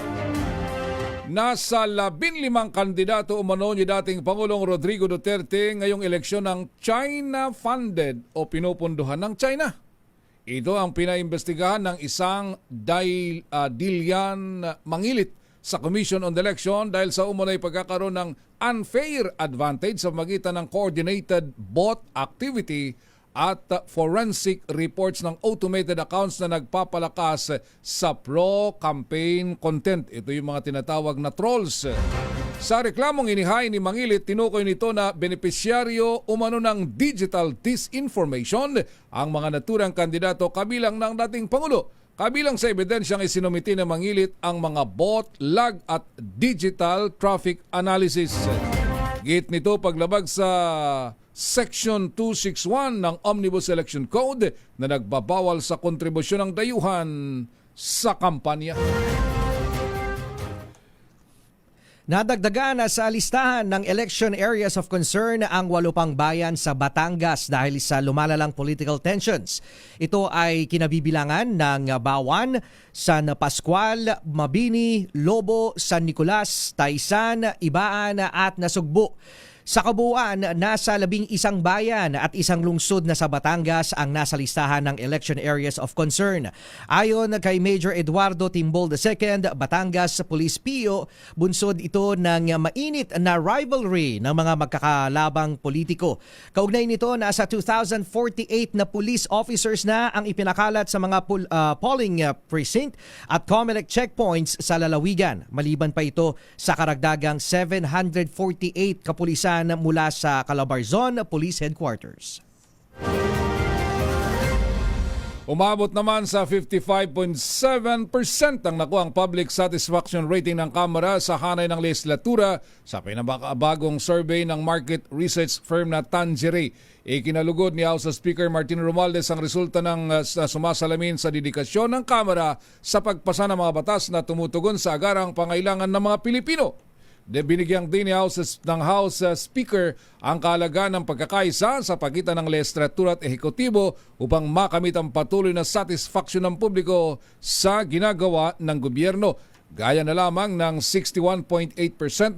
Nasa 15 kandidato umano ni dating Pangulong Rodrigo Duterte ngayong eleksyon ng China-funded o pinupunduhan ng China. Ito ang pinaimbestigahan ng isang Dilian Mangilit sa Commission on the Election dahil sa umunay pagkakaroon ng unfair advantage sa magitan ng coordinated bot activity at forensic reports ng automated accounts na nagpapalakas sa pro-campaign content. Ito yung mga tinatawag na trolls. Sa reklamong inihain ni Mangilit, tinukoy nito na benepisyaryo umano ng digital disinformation ang mga naturang kandidato kabilang ng dating Pangulo. Kabilang sa ebidensyang isinumiti ng Mangilit ang mga bot, lag at digital traffic analysis. Git nito paglabag sa Section 261 ng Omnibus Election Code na nagbabawal sa kontribusyon ng dayuhan sa kampanya. Nadagdagan na sa listahan ng election areas of concern ang 8 pang bayan sa Batangas dahil sa lumalalang political tensions. Ito ay kinabibilangan ng Bawan, San Pascual, Mabini, Lobo, San Nicolas, Taysan, Ibaan at Nasugbu. Sa kabuuan, nasa 11 bayan at isang lungsod na sa Batangas ang nasa listahan ng election areas of concern. Ayon kay Major Eduardo Timbol II, Batangas Police PO, bunsod ito ng mainit na rivalry ng mga magkakalabang politiko. Kaugnay nito, nasa 2,048 na police officers na ang ipinakalat sa mga polling precinct at COMELEC checkpoints sa lalawigan. Maliban pa ito sa karagdagang 748 kapulisan mula sa Calabarzon Police Headquarters. Umabot naman sa 55.7% ang nakuhang public satisfaction rating ng Kamara sa hanay ng legislatura sa pinabagong survey ng market research firm na Tangeray. Ikinalugod ni House Speaker Martin Romualdez ang resulta ng sumasalamin sa dedikasyon ng Kamara sa pagpasa ng mga batas na tumutugon sa agarang pangailangan ng mga Pilipino. Binigyang din ng House Speaker ang kahalagahan ng pagkakaisa sa pagitan ng legislatura at ehekutibo upang makamit ang patuloy na satisfaction ng publiko sa ginagawa ng gobyerno. Gaya na lamang ng 61.8%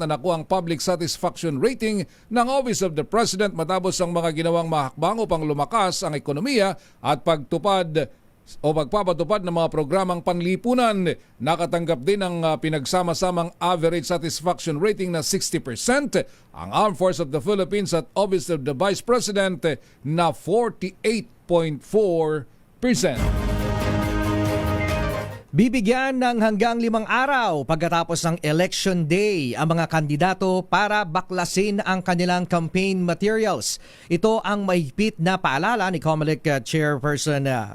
na nakuha ang public satisfaction rating ng Office of the President matapos ang mga ginawang mahakbang upang lumakas ang ekonomiya at pagpapatupad ng mga programang panlipunan. Nakatanggap din ng pinagsama-samang average satisfaction rating na 60%, ang Armed Forces of the Philippines at Office of the Vice President na 48.4%. Bibigyan ng hanggang 5 araw pagkatapos ng Election Day ang mga kandidato para baklasin ang kanilang campaign materials. Ito ang mahigpit na paalala ni COMELEC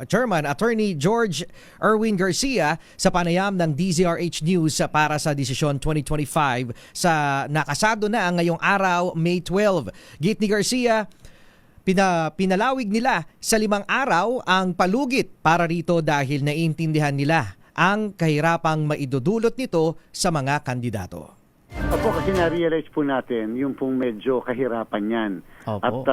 Chairman Attorney George Erwin Garcia sa panayam ng DZRH News para sa desisyon 2025 sa nakasado na ngayong araw, May 12. Git ni Garcia, pinalawig nila sa 5 araw ang palugit para rito dahil naiintindihan nila ang kahirapang maidudulot nito sa mga kandidato. Opo, kasi na-realize po natin yung pong medyo kahirapan yan. Opo.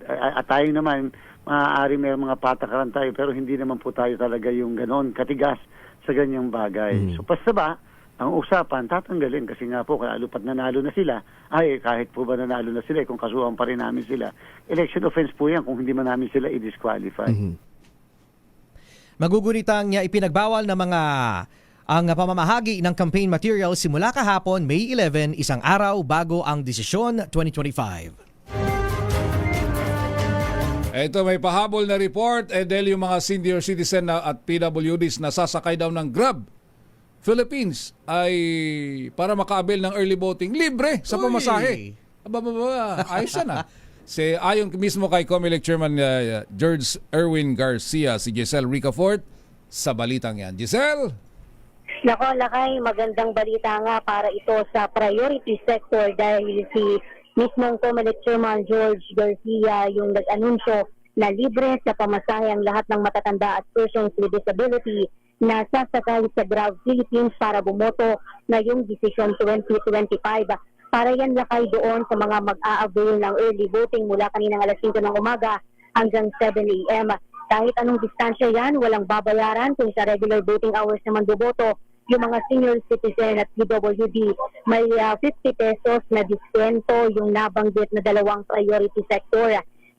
At tayo naman, maaari may mga patakaran tayo, pero hindi naman po tayo talaga yung ganon katigas sa ganyang bagay. So basta ba, ang usapan, tatanggalin kasi nga po, kaya lupat nanalo na sila, ay kahit po ba nanalo na sila, kung kasuhan pa rin namin sila, election offense po yan kung hindi man namin sila i-disqualify. Magugunitang niya ipinagbawal na ang pamamahagi ng campaign material simula kahapon, May 11, isang araw bago ang desisyon 2025. Ito may pahabol na report dahil yung mga senior citizen at PWDs na sasakay daw ng Grab Philippines ay para makaabel ng early voting libre sa pamasahe. Ayos yan ayon mismo kay COMELEC Chairman George Erwin Garcia, si Giselle Ricafort sa balitang yan. Giselle? Nako, Lakay, magandang balita nga para ito sa priority sector dahil si mismong COMELEC Chairman George Garcia yung nag-anunsyo na libre sa pamasahe ang lahat ng matatanda at persons with disability na sasakay sa Grab Philippines para bumoto ngayong Decision 2025. Para yan, Lakay, doon sa mga mag-a-avail ng early voting mula kaninang alas 5 ng umaga hanggang 7 a.m. Kahit anong distansya yan, walang babayaran. Kung sa regular voting hours naman boboto, yung mga senior citizen at PWD, may 50 pesos na diskwento yung nabanggit na dalawang priority sector.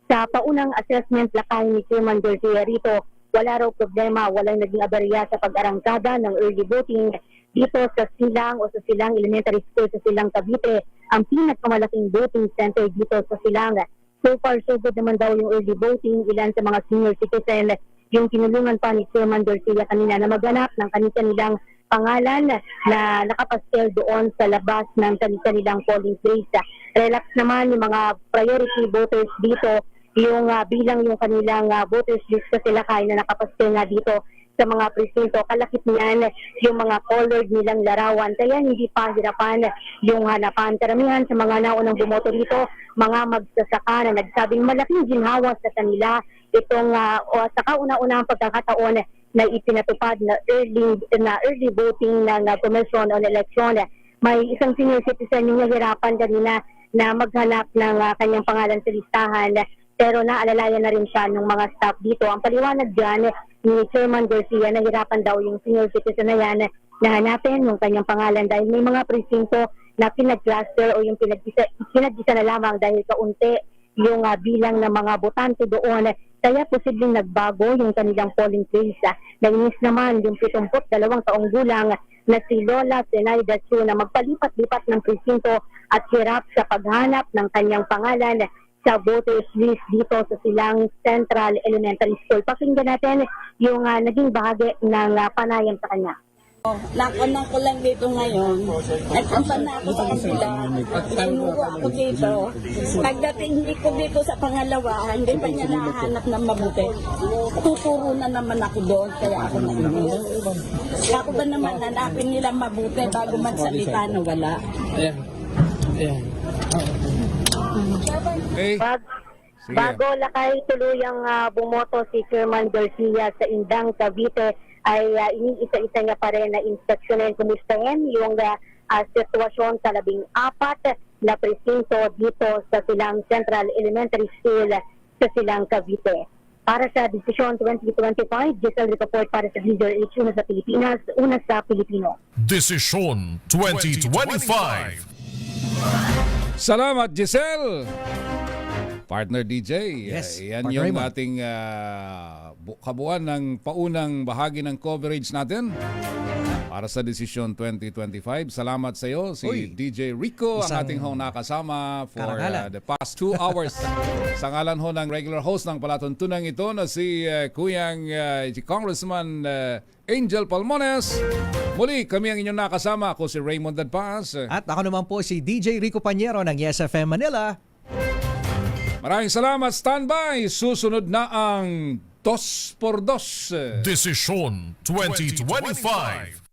Sa paunang assessment, Lakay, ni Chairman Garcia rito, wala raw problema, walang naging aberya sa pag-arangkada ng early voting dito sa Silang o sa Silang Elementary School sa Silang Cavite, ang pinakamalaking voting center dito sa Silang. So far, so good naman daw yung early voting. Ilan sa mga senior citizen yung tinulungan pa ni Chairman Garcia kanina na maghanap ng kanilang pangalan na nakapastel doon sa labas ng kanilang polling place. Relax naman yung mga priority voters dito, yung bilang yung kanilang voters list kasi Lakay na nakapastel nga dito sa mga presinto. Kalakip niyan yung mga colored nilang larawan. Kaya hindi pa hirapan yung hanapan. Karamihan sa mga naunang bumoto dito, mga magsasaka na nagsabing malaking ginhawa sa kanila itong sa kauna-unang pagkakataon na ipinatupad na early voting ng Commission on Election. May isang senior citizen yung nahirapan kanina na maghanap ng kanyang pangalan sa listahan, pero naalalayan na rin siya ng mga staff dito. Ang paliwanag dyan ni Chairman Garcia, nahirapan daw yung senior citizen na yan na hanapin yung kanyang pangalan dahil may mga presinto na pinag-cluster o yung pinag-isa na lamang dahil kaunti yung bilang ng mga botante doon. Kaya posibleng nagbago yung kanilang polling place. Nainis naman yung 72 taong gulang na si Lola Zenaida Chu na magpalipat-lipat ng presinto at hirap sa paghanap ng kanyang pangalan sa voters list dito sa Silang Central Elementary School. Pakinggan natin yung naging bahagi ng panayam sa kanya. Nakunan ko lang dito ngayon. Nagpunta na ako sa kanila. Inuwa ako dito. Pagdating ko dito sa pangalawa, hindi pa niya nahanap ng mabuti. Tuturo na naman ako doon, kaya ako nainis. Ako ba naman hanapin nila mabuti bago magsalita na wala? Bago Lakay tuluyang bumoto si Chairman Garcia sa Indang, Cavite, ay iniisa-isa niya pa rin na inspeksyonin, kumustahin yung sitwasyon sa 14 na presinto dito sa Silang Central Elementary School sa Silang, Cavite. Para sa Desisyon 2025, Giselle Ricafort para sa DZRH, una sa Pilipinas, una sa Pilipino. Desisyon 2025. Salamat, Giselle! Partner DJ, Yes, yan Partner yung Raymond. ating kabuuan ng paunang bahagi ng coverage natin para sa Desisyon 2025. Salamat sa iyo, si Uy, DJ Rico, ang isang ating nakasama for karangalan. the past 2 hours. Sa ngalan ho ng regular host ng palatuntunang ito na si Kuyang si Congressman Angel Palmones. Muli, kami ang inyong nakasama. Ako si Raymond Dadpaz. At ako naman po si DJ Rico Pañero ng Yes FM Manila. Maraming salamat. Standby. Susunod na ang 2x2. Desisyon 2025.